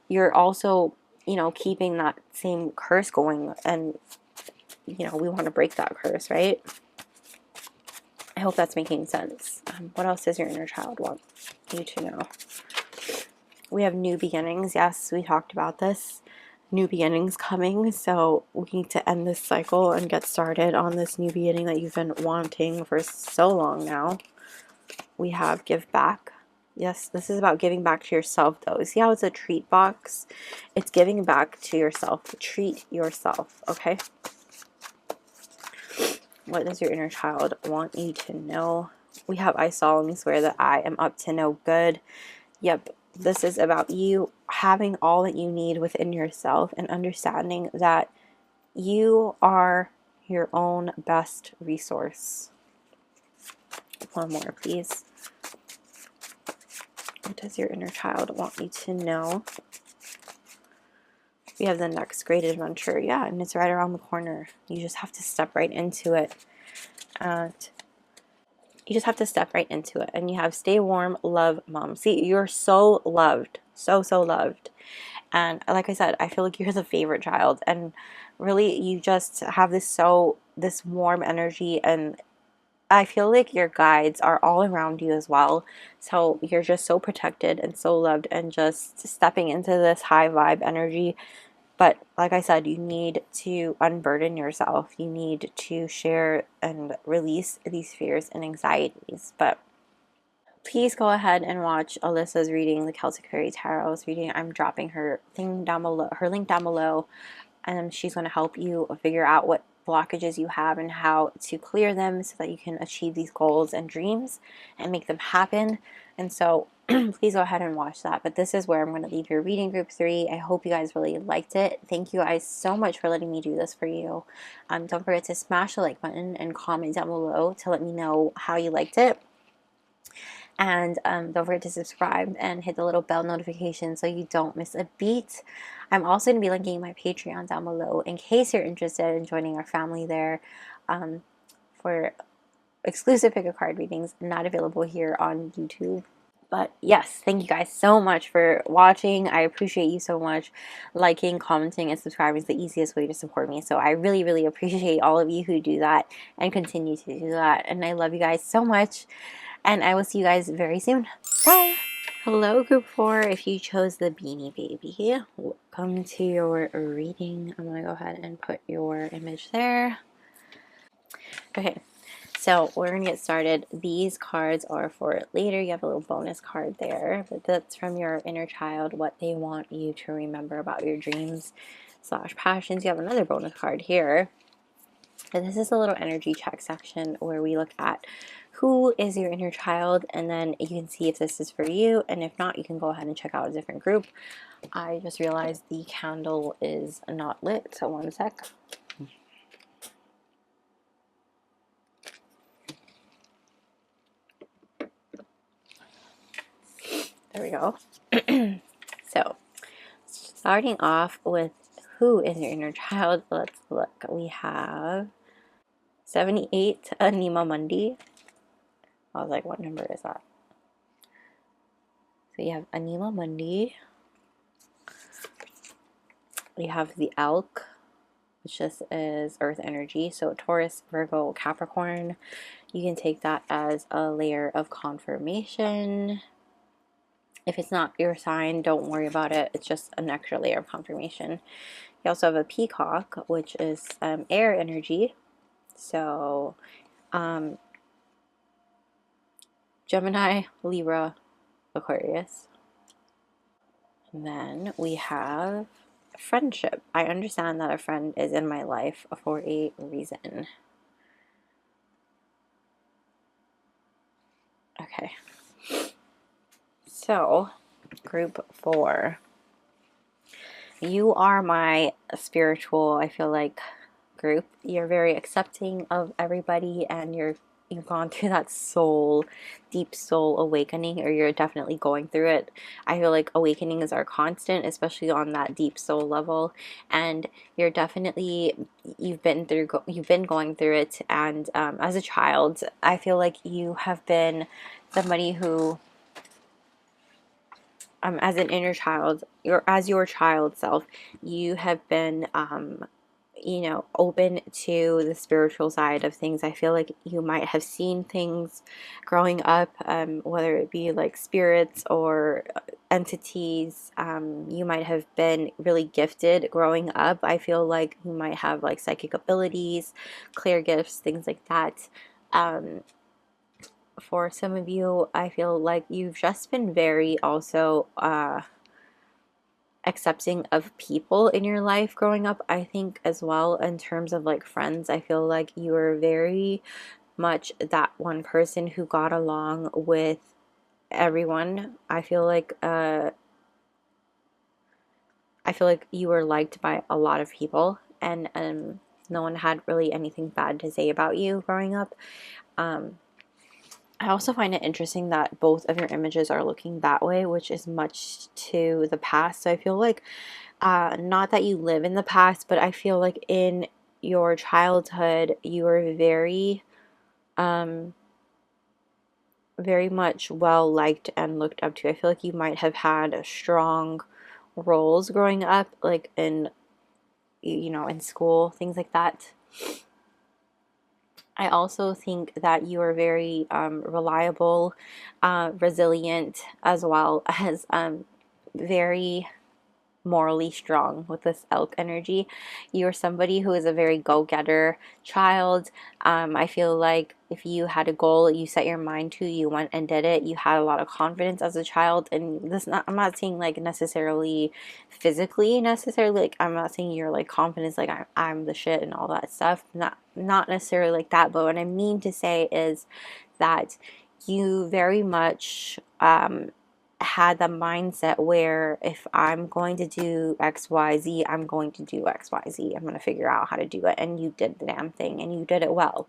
you're also, you know, keeping that same curse going. And, you know, we want to break that curse, right? I hope that's making sense. What else does your inner child want you to know? We have new beginnings. Yes, we talked about this. New beginnings coming. So we need to end this cycle and get started on this new beginning that you've been wanting for so long now. We have give back. Yes, this is about giving back to yourself though. See how it's a treat box? It's giving back to yourself. Treat yourself, okay? What does your inner child want you to know? We have, I solemnly swear that I am up to no good. Yep, this is about you having all that you need within yourself and understanding that you are your own best resource. One more, please. What does your inner child want you to know? We have the next great adventure. Yeah, and it's right around the corner. You just have to step right into it. And you just have to step right into it. And you have stay warm, love, mom. See, you're so loved. So loved. And like I said, I feel like you're the favorite child. And really, you just have this warm energy, and I feel like your guides are all around you as well. So you're just so protected and so loved, and just stepping into this high vibe energy. But like I said, you need to unburden yourself. You need to share and release these fears and anxieties. But please go ahead and watch Alyssa's reading, the Celtic Fairy Tarot's reading. I'm dropping her link down below, and she's going to help you figure out what blockages you have and how to clear them so that you can achieve these goals and dreams and make them happen. And so please go ahead and watch that. But this is where I'm going to leave your reading group 3. I hope you guys really liked it. Thank you guys so much for letting me do this for you. Don't forget to smash the like button and comment down below to let me know how you liked it. And don't forget to subscribe and hit the little bell notification so you don't miss a beat. I'm also going to be linking my Patreon down below in case you're interested in joining our family there, for exclusive pick a card readings not available here on YouTube. But yes, thank you guys so much for watching. I appreciate you so much. Liking, commenting, and subscribing is the easiest way to support me. So I really, really appreciate all of you who do that and continue to do that. And I love you guys so much. And I will see you guys very soon. Bye! Hello, Group 4. If you chose the Beanie Baby, welcome to your reading. I'm going to go ahead and put your image there. Okay. So we're going to get started. These cards are for later. You have a little bonus card there, but that's from your inner child, what they want you to remember about your dreams / passions. You have another bonus card here. And this is a little energy check section where we look at who is your inner child, and then you can see if this is for you, and if not, you can go ahead and check out a different group. I just realized the candle is not lit, so one sec. There we go. So, starting off with who is your inner child, let's look. We have 78, Anima Mundi. I was like, what number is that? So you have Anima Mundi. You have the Elk, which just is Earth energy. So Taurus, Virgo, Capricorn. You can take that as a layer of confirmation. If it's not your sign, don't worry about it. It's just an extra layer of confirmation. You also have a Peacock, which is air energy. So Gemini, Libra, Aquarius. And then we have friendship. I understand that a friend is in my life for a reason. Okay. So, group 4. You are my spiritual, I feel like, group. You're very accepting of everybody, and you've gone through that deep soul awakening, or you're definitely going through it. I feel like awakenings are constant, especially on that deep soul level, and you're definitely, you've been going through it. And as a child, I feel like you have been somebody who, as an inner child, as your child self, you have been you know, open to the spiritual side of things. I feel like you might have seen things growing up, whether it be like spirits or entities. You might have been really gifted growing up. I feel like you might have like psychic abilities, clear gifts, things like that. For some of you, I feel like you've just been very also accepting of people in your life growing up. I think as well, in terms of like friends, I feel like you were very much that one person who got along with everyone. I feel like you were liked by a lot of people, and no one had really anything bad to say about you growing up. I also find it interesting that both of your images are looking that way, which is much to the past. So I feel like, not that you live in the past, but I feel like in your childhood, you were very, very much well liked and looked up to. I feel like you might have had strong roles growing up, like in, you know, in school, things like that. I also think that you are very reliable, resilient, as well as very morally strong with this Elk energy. You're somebody who is a very go-getter child. I feel like if you had a goal you set your mind to, you went and did it. You had a lot of confidence as a child, and I'm not saying like necessarily physically, like I'm not saying you're like confidence like I'm the shit and all that stuff. Not necessarily like that, but what I mean to say is that you very much had the mindset where if I'm going to do XYZ, I'm going to do XYZ. I'm going to figure out how to do it. And you did the damn thing, and you did it well.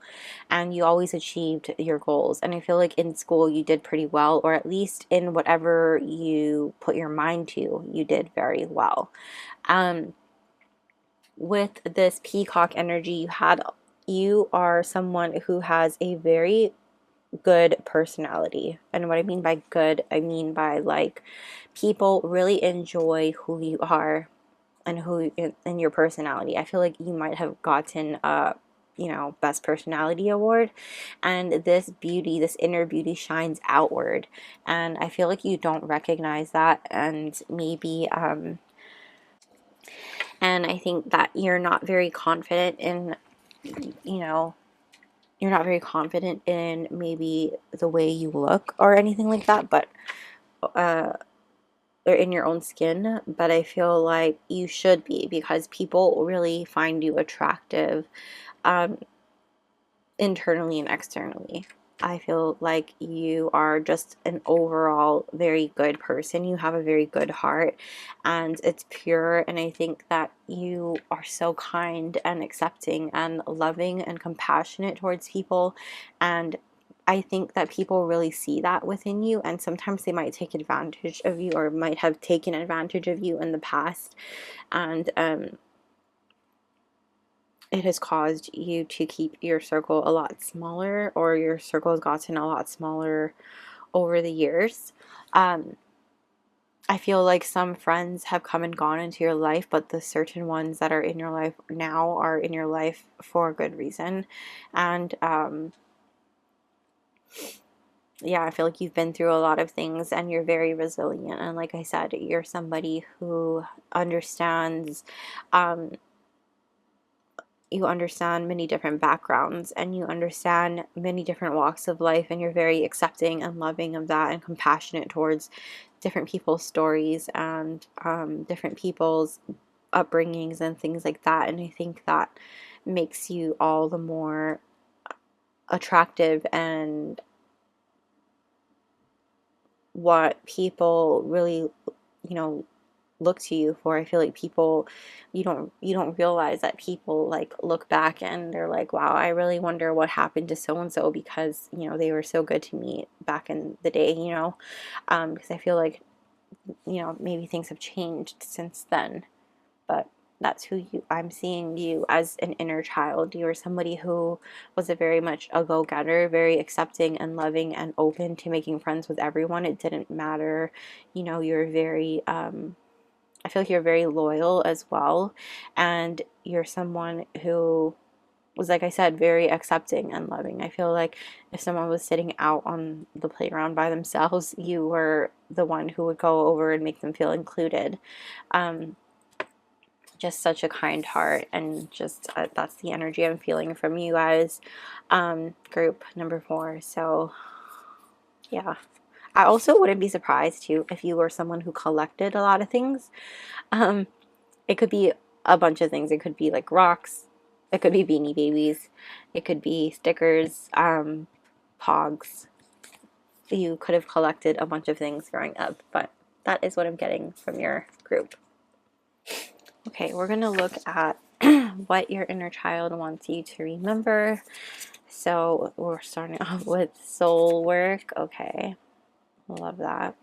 And you always achieved your goals. And I feel like in school you did pretty well, or at least in whatever you put your mind to, you did very well. With this peacock energy, you are someone who has a very good personality. And what I mean by good, I mean by like people really enjoy who you are and who and your personality. I feel like you might have gotten a best personality award, and this beauty, this inner beauty shines outward, and I feel like you don't recognize that, and maybe and I think that you're not very confident in you know you're not very confident in maybe the way you look or anything like that, but or in your own skin, but I feel like you should be, because people really find you attractive internally and externally. I feel like you are just an overall very good person. You have a very good heart, and it's pure. And I think that you are so kind and accepting and loving and compassionate towards people. And I think that people really see that within you. And sometimes they might take advantage of you, or might have taken advantage of you in the past. And it has caused you to keep your circle a lot smaller, or your circle has gotten a lot smaller over the years. I feel like some friends have come and gone into your life, but the certain ones that are in your life now are in your life for a good reason. And yeah, I feel like you've been through a lot of things, and you're very resilient. And like I said, you're somebody who understands you understand many different backgrounds, and you understand many different walks of life, and you're very accepting and loving of that, and compassionate towards different people's stories and different people's upbringings and things like that. And I think that makes you all the more attractive and what people really, look to you for. I feel like people, you don't realize that people like look back and they're like, wow, I really wonder what happened to so and so, because they were so good to me back in the day, because I feel like maybe things have changed since then. But that's who I'm seeing you as, an inner child. You are somebody who was a very much a go-getter, very accepting and loving and open to making friends with everyone. It didn't matter, you're very I feel like you're very loyal as well, and you're someone who was, like I said, very accepting and loving. I feel like if someone was sitting out on the playground by themselves, you were the one who would go over and make them feel included. Just such a kind heart, and just that's the energy I'm feeling from you guys. Group number 4. So yeah, I also wouldn't be surprised too if you were someone who collected a lot of things. It could be a bunch of things. It could be like rocks. It could be Beanie Babies. It could be stickers, pogs. You could have collected a bunch of things growing up, but that is what I'm getting from your group. Okay, we're going to look at what your inner child wants you to remember. So we're starting off with soul work. Okay, love that.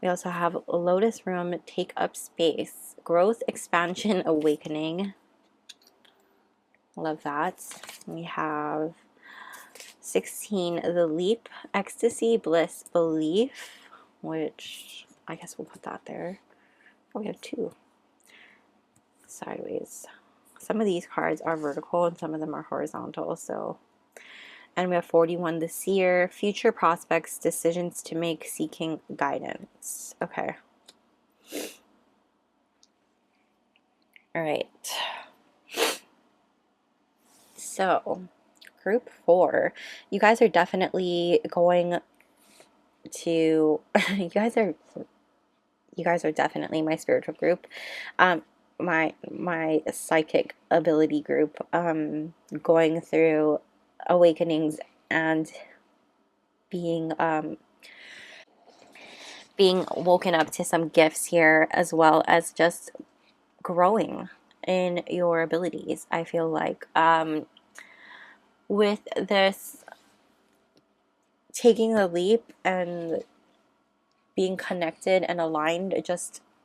We also have Lotus Room, Take Up Space, Growth, Expansion, Awakening. Love that. We have 16, The Leap, Ecstasy, Bliss, Belief, which I guess we'll put that there. Oh, we have 2. Sideways. Some of these cards are vertical and some of them are horizontal. So, and we have 41, The Seer, Future Prospects, Decisions to Make, Seeking Guidance. Okay. All right. So, group 4, you guys are definitely going to you guys are definitely my spiritual group, my psychic ability group, going through awakenings and being being woken up to some gifts here, as well as just growing in your abilities. I feel like with this taking the leap and being connected and aligned,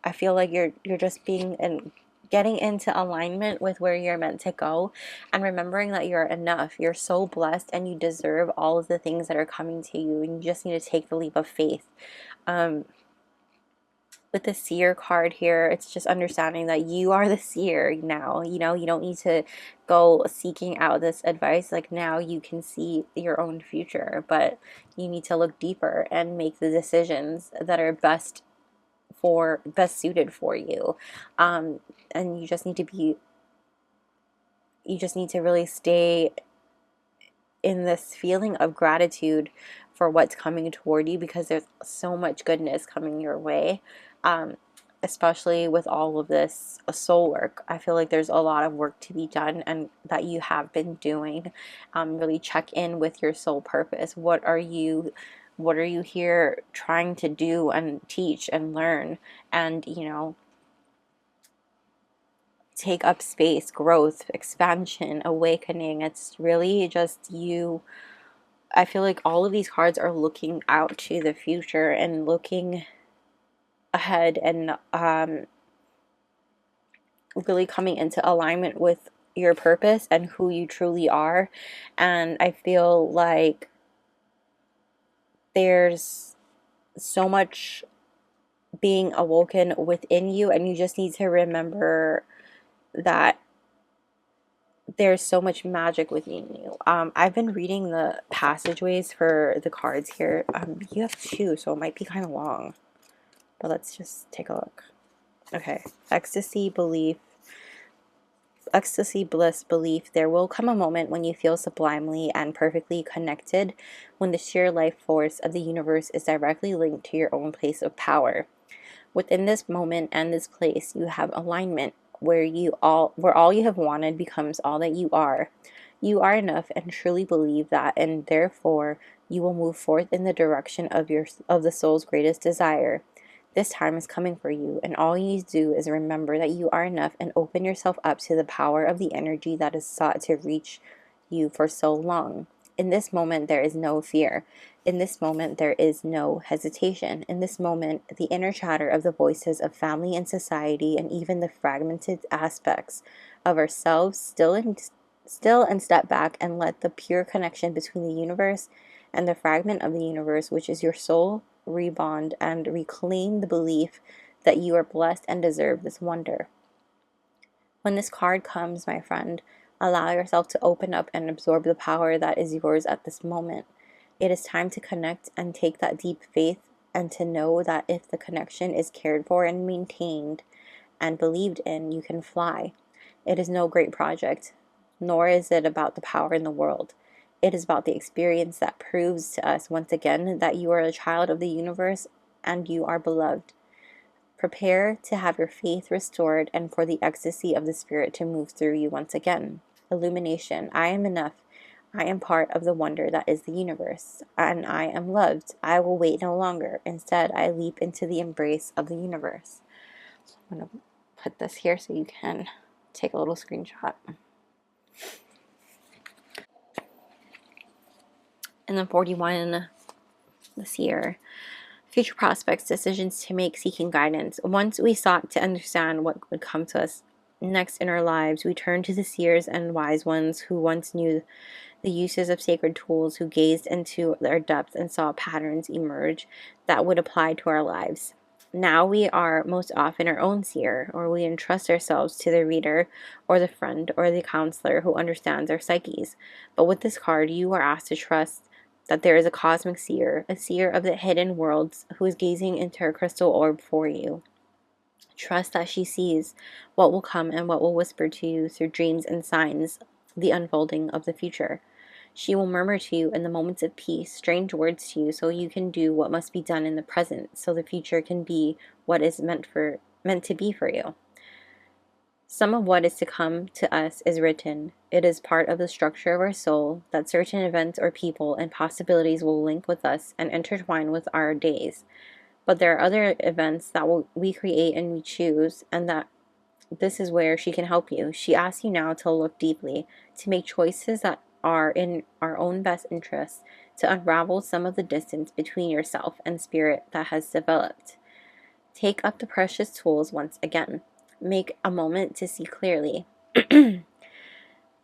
I feel like you're just being and getting into alignment with where you're meant to go, and remembering that you're enough. You're so blessed and you deserve all of the things that are coming to you, and you just need to take the leap of faith. With the seer card here, it's just understanding that you are the seer now. You know, you don't need to go seeking out this advice. Like, now you can see your own future, but you need to look deeper and make the decisions that are best suited for you. And you just need to really stay in this feeling of gratitude for what's coming toward you, because there's so much goodness coming your way. Especially with all of this soul work, I feel like there's a lot of work to be done, and that you have been doing. Really check in with your soul purpose. What are you here trying to do and teach and learn, and take up space, growth, expansion, awakening. It's really just you. I feel like all of these cards are looking out to the future and looking ahead, and really coming into alignment with your purpose and who you truly are. And I feel like there's so much being awoken within you, and you just need to remember that there's so much magic within you. I've been reading the passageways for the cards here. You have two, so it might be kind of long, but let's just take a look. Okay. Ecstasy, bliss, belief. There will come a moment when you feel sublimely and perfectly connected, when the sheer life force of the universe is directly linked to your own place of power. Within this moment and this place, you have alignment, where all you have wanted becomes all that you are. You are enough, and truly believe that, and therefore you will move forth in the direction of the soul's greatest desire. This time is coming for you, and all you need to do is remember that you are enough, and open yourself up to the power of the energy that has sought to reach you for so long. In this moment, there is no fear. In this moment, there is no hesitation. In this moment, the inner chatter of the voices of family and society, and even the fragmented aspects of ourselves, still and step back and let the pure connection between the universe and the fragment of the universe, which is your soul, rebond and reclaim the belief that you are blessed and deserve this wonder. When this card comes, my friend, allow yourself to open up and absorb the power that is yours at this moment. It is time to connect and take that deep faith, and to know that if the connection is cared for and maintained and believed in, you can fly. It is no great project, nor is it about the power in the world. It is about the experience that proves to us once again that you are a child of the universe and you are beloved. Prepare to have your faith restored and for the ecstasy of the spirit to move through you once again. Illumination. I am enough. I am part of the wonder that is the universe, and I am loved. I will wait no longer. Instead, I leap into the embrace of the universe. So I'm going to put this here so you can take a little screenshot. And then 41 this year. Future prospects, decisions to make, seeking guidance. Once we sought to understand what would come to us next in our lives, we turned to the seers and wise ones who once knew the uses of sacred tools, who gazed into their depth and saw patterns emerge that would apply to our lives. Now we are most often our own seer, or we entrust ourselves to the reader or the friend or the counselor who understands our psyches. But with this card, you are asked to trust that there is a cosmic seer, a seer of the hidden worlds, who is gazing into her crystal orb for you. Trust that she sees what will come and what will whisper to you through dreams and signs, the unfolding of the future. She will murmur to you in the moments of peace strange words to you, so you can do what must be done in the present, so the future can be what is meant to be for you. Some of what is to come to us is written. It is part of the structure of our soul that certain events or people and possibilities will link with us and intertwine with our days. But there are other events that we create and we choose, and that this is where she can help you. She asks you now to look deeply, to make choices that are in our own best interests, to unravel some of the distance between yourself and spirit that has developed. Take up the precious tools once again. Make a moment to see clearly.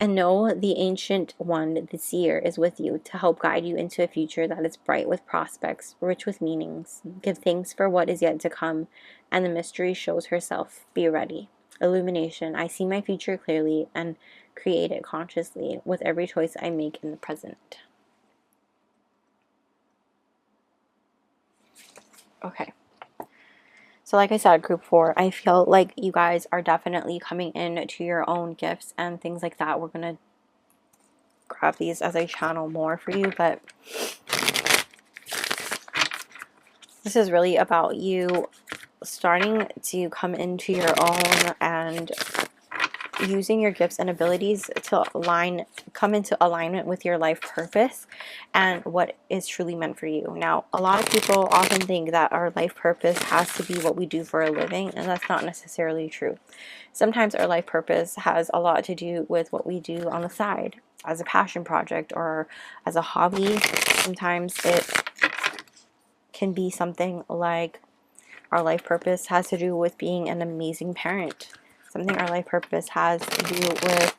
And know the Ancient One, the Seer, is with you to help guide you into a future that is bright with prospects, rich with meanings. Give thanks for what is yet to come, and the mystery shows herself. Be ready. Illumination. I see my future clearly and create it consciously with every choice I make in the present. Okay. So like I said, group 4, I feel like you guys are definitely coming in to your own gifts and things like that. We're going to grab these as I channel more for you, but this is really about you starting to come into your own and using your gifts and abilities to come into alignment with your life purpose and what is truly meant for you. Now, a lot of people often think that our life purpose has to be what we do for a living, and that's not necessarily true. Sometimes our life purpose has a lot to do with what we do on the side as a passion project or as a hobby. Sometimes it can be something like our life purpose has to do with being an amazing parent. Something our life purpose has to do with,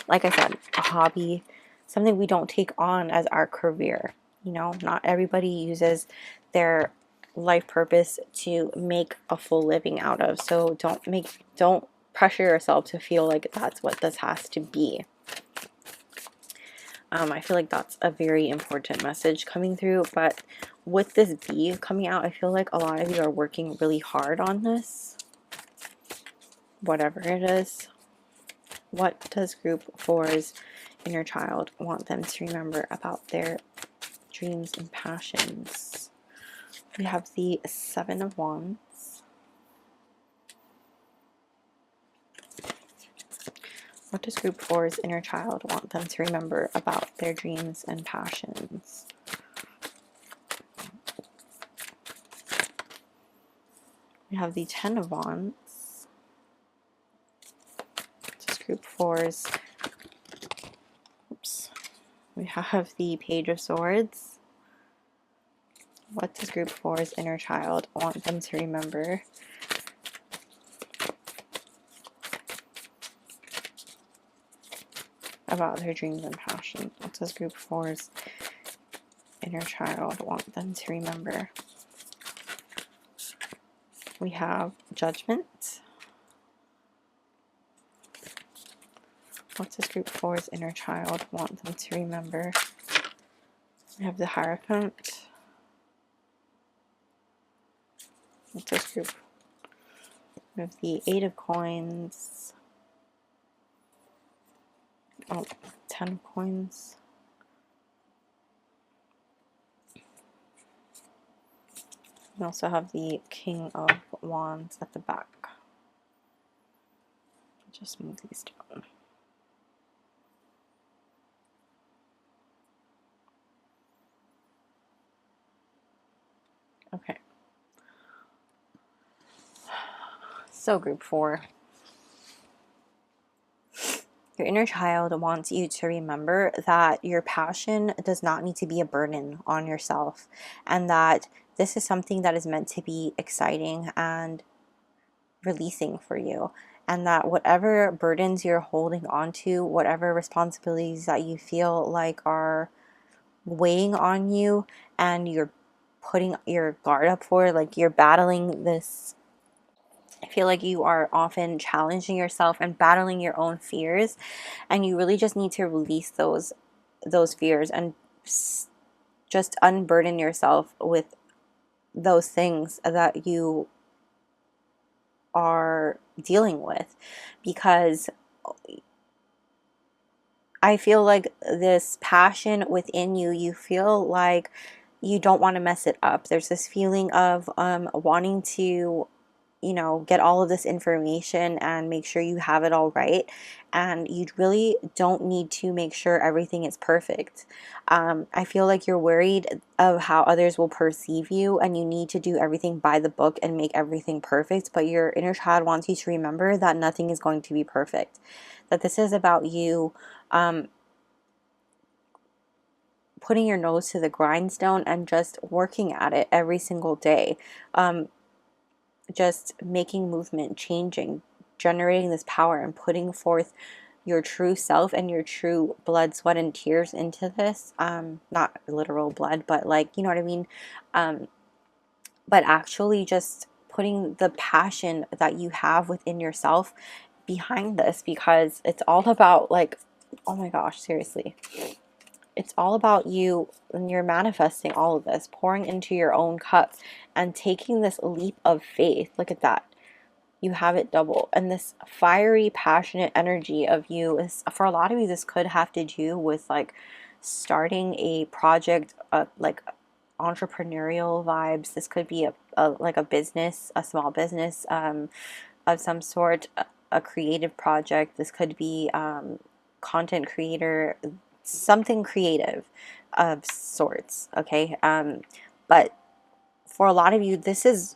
like I said, a hobby, something we don't take on as our career. You know, not everybody uses their life purpose to make a full living out of. So don't pressure yourself to feel like that's what this has to be. I feel like that's a very important message coming through. But with this B coming out, I feel like a lot of you are working really hard on this. Whatever it is. What does group 4's inner child want them to remember about their dreams and passions? We have the 7 of Wands. What does group 4's inner child want them to remember about their dreams and passions? We have the 10 of Wands. What does group 4's... Oops. We have the Page of Swords. What does group 4's inner child want them to remember about their dreams and passions? What does group 4's inner child want them to remember? We have Judgment. What does group 4's inner child want them to remember? We have the Hierophant. What does group... We have the 8 of Coins. Oh, 10 of Coins. We also have the King of Wands at the back. Just move these down. Okay. So group 4. Your inner child wants you to remember that your passion does not need to be a burden on yourself, and that this is something that is meant to be exciting and releasing for you, and that whatever burdens you're holding on to, whatever responsibilities that you feel like are weighing on you and you're putting your guard up for, like you're battling this, I feel like you are often challenging yourself and battling your own fears, and you really just need to release those fears and just unburden yourself with those things that you are dealing with, because I feel like this passion within you, you feel like you don't want to mess it up. There's this feeling of wanting to you know, get all of this information and make sure you have it all right. And you really don't need to make sure everything is perfect. I feel like you're worried of how others will perceive you, and you need to do everything by the book and make everything perfect. But your inner child wants you to remember that nothing is going to be perfect. That this is about you putting your nose to the grindstone and just working at it every single day. Just making movement, changing, generating this power, and putting forth your true self and your true blood, sweat, and tears into this. Not literal blood, but like, you know what I mean? But actually just putting the passion that you have within yourself behind this, because it's all about, like, oh my gosh, seriously. It's all about you, and you're manifesting all of this, pouring into your own cup and taking this leap of faith. Look at that. You have it double. And this fiery, passionate energy of you is, for a lot of you, this could have to do with like starting a project, like entrepreneurial vibes. This could be like a business, a small business of some sort, a creative project. This could be content creator, something creative of sorts, okay? But for a lot of you, this is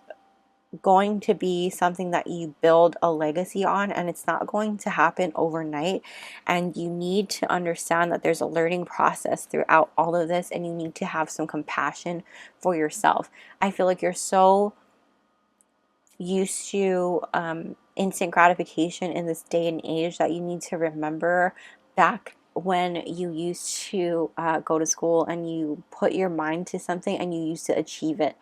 going to be something that you build a legacy on, and it's not going to happen overnight. And you need to understand that there's a learning process throughout all of this, and you need to have some compassion for yourself. I feel like you're so used to instant gratification in this day and age that you need to remember back when you used to go to school and you put your mind to something and you used to achieve it,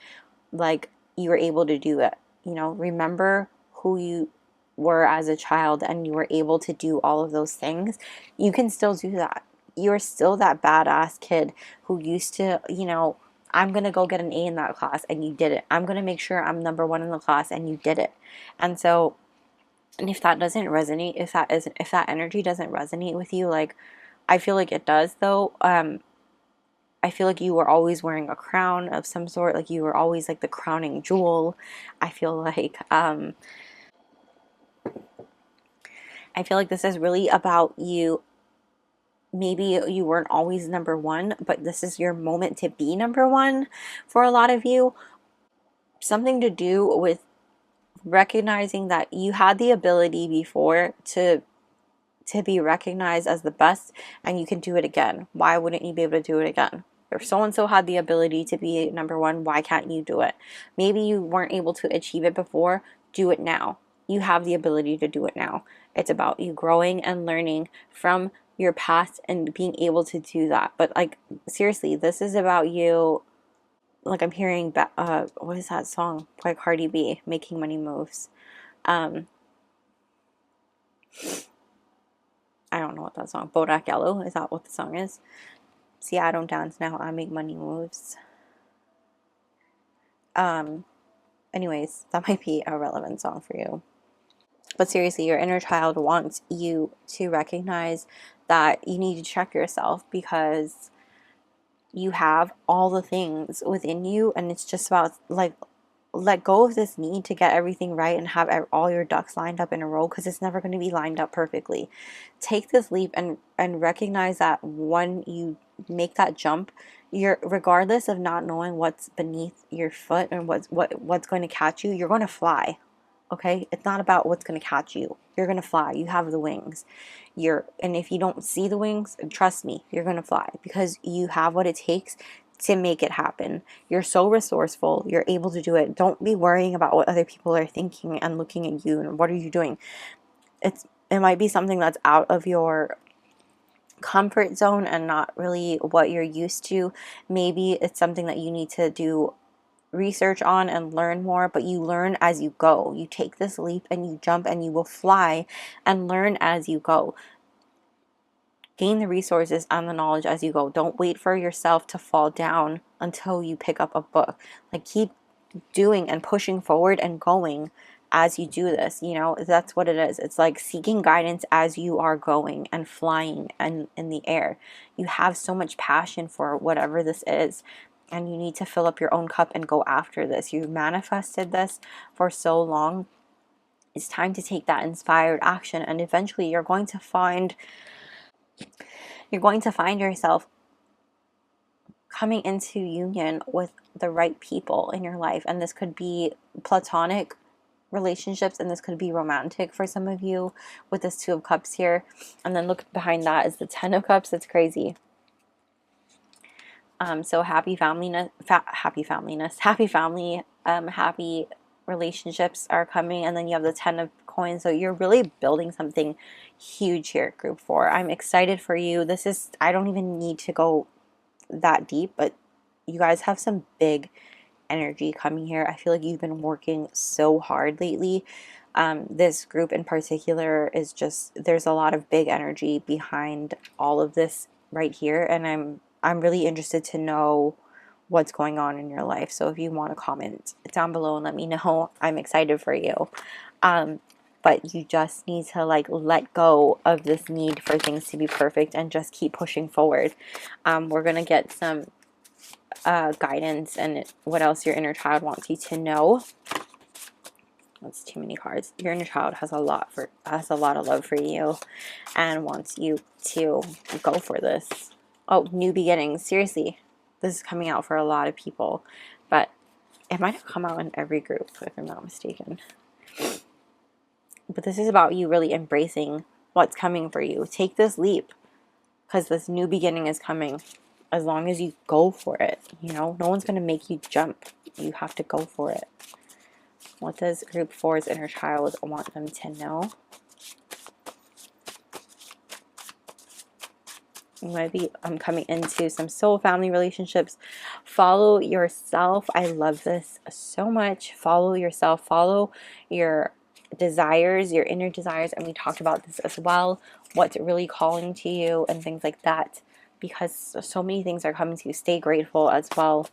like you were able to do it. You know, remember who you were as a child and you were able to do all of those things. You can still do that. You're still that badass kid who used to, you know, I'm going to go get an A in that class, and you did it. I'm going to make sure I'm number one in the class, and you did it. And so, and if that doesn't resonate, if that energy doesn't resonate with you, like I feel like it does though. I feel like you were always wearing a crown of some sort, like you were always like the crowning jewel. I feel like this is really about you. Maybe you weren't always number one, but this is your moment to be number one for a lot of you. Something to do with recognizing that you had the ability before to be recognized as the best, and you can do it again. Why wouldn't you be able to do it again? If so-and-so had the ability to be number one, why can't you do it? Maybe you weren't able to achieve it before. Do it now. You have the ability to do it now. It's about you growing and learning from your past and being able to do that. But like, seriously, this is about you. Like, I'm hearing what is that song by Cardi B, Making Money Moves. I don't know what that song, Bodak Yellow, is that what the song is? See, I don't dance now, I make money moves. Anyways, that might be a relevant song for you. But seriously, your inner child wants you to recognize that you need to check yourself, because you have all the things within you, and it's just about like, let go of this need to get everything right and have all your ducks lined up in a row, because it's never going to be lined up perfectly. Take this leap and recognize that when you make that jump, you're, regardless of not knowing what's beneath your foot and what's going to catch you, you're going to fly. Okay, it's not about what's going to catch you. You're going to fly. You have the wings. And if you don't see the wings, trust me, you're going to fly, because you have what it takes to make it happen. You're so resourceful. You're able to do it. Don't be worrying about what other people are thinking and looking at you and what are you doing. It might be something that's out of your comfort zone and not really what you're used to. Maybe it's something that you need to do research on and learn more, but you learn as you go. You take this leap and you jump, and you will fly and learn as you go. Gain the resources and the knowledge as you go. Don't wait for yourself to fall down until you pick up a book. Like, keep doing and pushing forward and going as you do this. You know, that's what it is. It's like seeking guidance as you are going and flying and in the air. You have so much passion for whatever this is. and you need to fill up your own cup and go after this. You manifested this for so long. It's time to take that inspired action, and eventually you're going to find yourself coming into union with the right people in your life. And this could be platonic relationships, and this could be romantic for some of you with this Two of Cups here. And then look behind that is the Ten of Cups. It's crazy. So happy family, happy relationships are coming. And then you have the Ten of Coins. So you're really building something huge here, group 4. I'm excited for you. This is, I don't even need to go that deep, but you guys have some big energy coming here. I feel like you've been working so hard lately. This group in particular is just, there's a lot of big energy behind all of this right here, and I'm really interested to know what's going on in your life. So if you want to comment down below and let me know, I'm excited for you. But you just need to like let go of this need for things to be perfect and just keep pushing forward. We're gonna get some guidance and what else your inner child wants you to know. That's too many cards. Your inner child has a lot of love for you and wants you to go for this. Oh, new beginnings. Seriously, this is coming out for a lot of people, but it might have come out in every group if I'm not mistaken. But this is about you really embracing what's coming for you. Take this leap, because this new beginning is coming. As long as you go for it, you know, no one's going to make you jump. You have to go for it. What does group 4's inner child want them to know? You might be coming into some soul family relationships. Follow yourself. I love this so much. Follow yourself. Follow your desires, your inner desires. And we talked about this as well. What's really calling to you and things like that. Because so many things are coming to you. Stay grateful as well.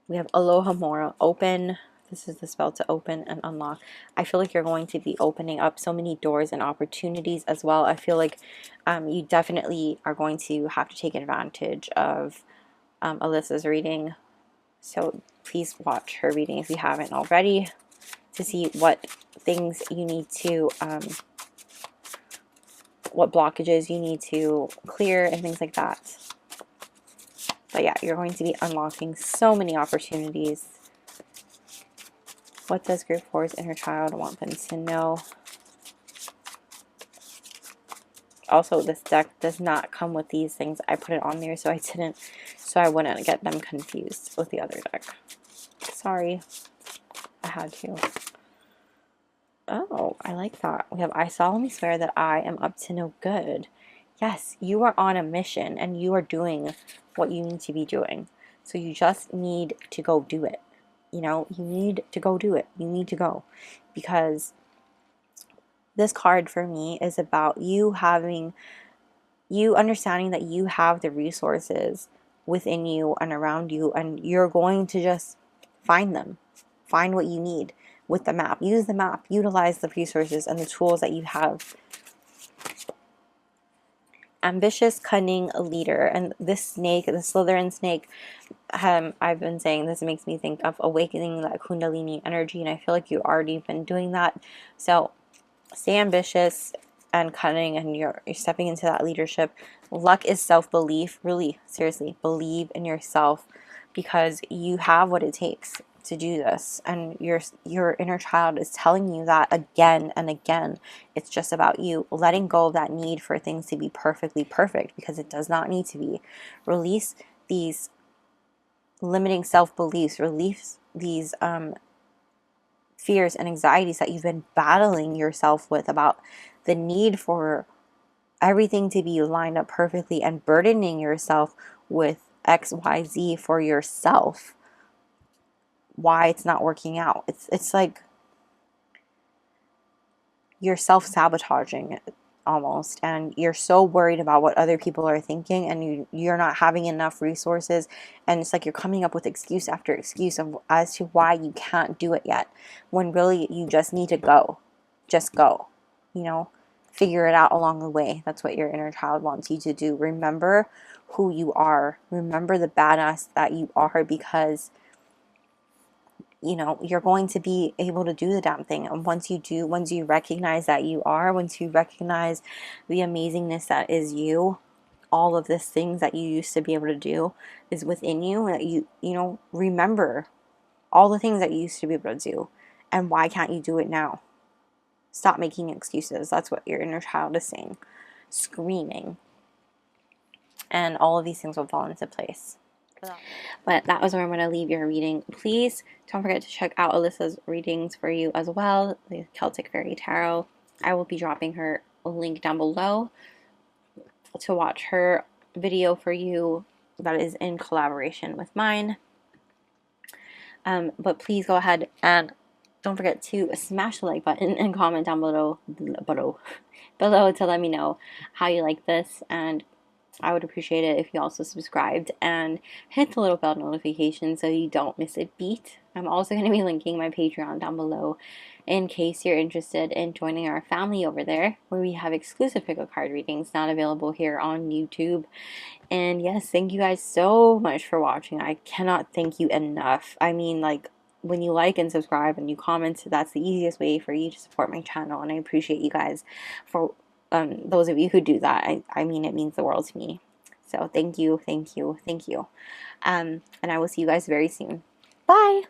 We have Aloha Mora, open. This is the spell to open and unlock. I feel like you're going to be opening up so many doors and opportunities as well. I feel like you definitely are going to have to take advantage of Alyssa's reading. So please watch her reading if you haven't already to see what things you need to, what blockages you need to clear and things like that. But yeah, you're going to be unlocking so many opportunities. What does group 4's inner child want them to know? Also, this deck does not come with these things. I put it on there so I wouldn't get them confused with the other deck. Sorry, I had to. Oh, I like that. We have, I solemnly swear that I am up to no good. Yes, you are on a mission and you are doing what you need to be doing. So you just need to go do it. You know, you need to go do it. You need to go. Because this card for me is about you understanding that you have the resources within you and around you, and you're going to just find them. Find what you need with the map. Use the map. Utilize the resources and the tools that you have. Ambitious, cunning leader. And this snake, the Slytherin snake, I've been saying this makes me think of awakening that Kundalini energy, and I feel like you've already been doing that. So stay ambitious and cunning, and you're stepping into that leadership. Luck is self-belief. Really, seriously, believe in yourself, because you have what it takes to do this, and your inner child is telling you that again and again. It's just about you letting go of that need for things to be perfectly perfect, because it does not need to be. Release these limiting self-beliefs, release these fears and anxieties that you've been battling yourself with about the need for everything to be lined up perfectly, and burdening yourself with XYZ for yourself, why it's not working out. It's like you're self-sabotaging almost, and you're so worried about what other people are thinking, and you're not having enough resources, and it's like you're coming up with excuse after excuse as to why you can't do it yet, when really you just need to go. Just go, you know, figure it out along the way. That's what your inner child wants you to do. Remember who you are. Remember the badass that you are, because you know, you're going to be able to do the damn thing. And once you recognize that you are, once you recognize the amazingness that is you, all of this things that you used to be able to do is within you, and that you know, remember all the things that you used to be able to do. And why can't you do it now? Stop making excuses. That's what your inner child is saying, screaming. And all of these things will fall into place. But that was where I'm going to leave your reading. Please don't forget to check out Alyssa's readings for you as well, the Celtic Fairy Tarot. I will be dropping her link down below to watch her video for you that is in collaboration with mine. But please go ahead and don't forget to smash the like button and comment down below to let me know how you like this, and I would appreciate it if you also subscribed and hit the little bell notification so you don't miss a beat. I'm also going to be linking my Patreon down below in case you're interested in joining our family over there, where we have exclusive pick a card readings not available here on YouTube. And yes, thank you guys so much for watching. I cannot thank you enough. I mean, like, when you like and subscribe and you comment, that's the easiest way for you to support my channel, and I appreciate you guys for those of you who do that. I mean, it means the world to me. So thank you, thank you, thank you. And I will see you guys very soon. Bye!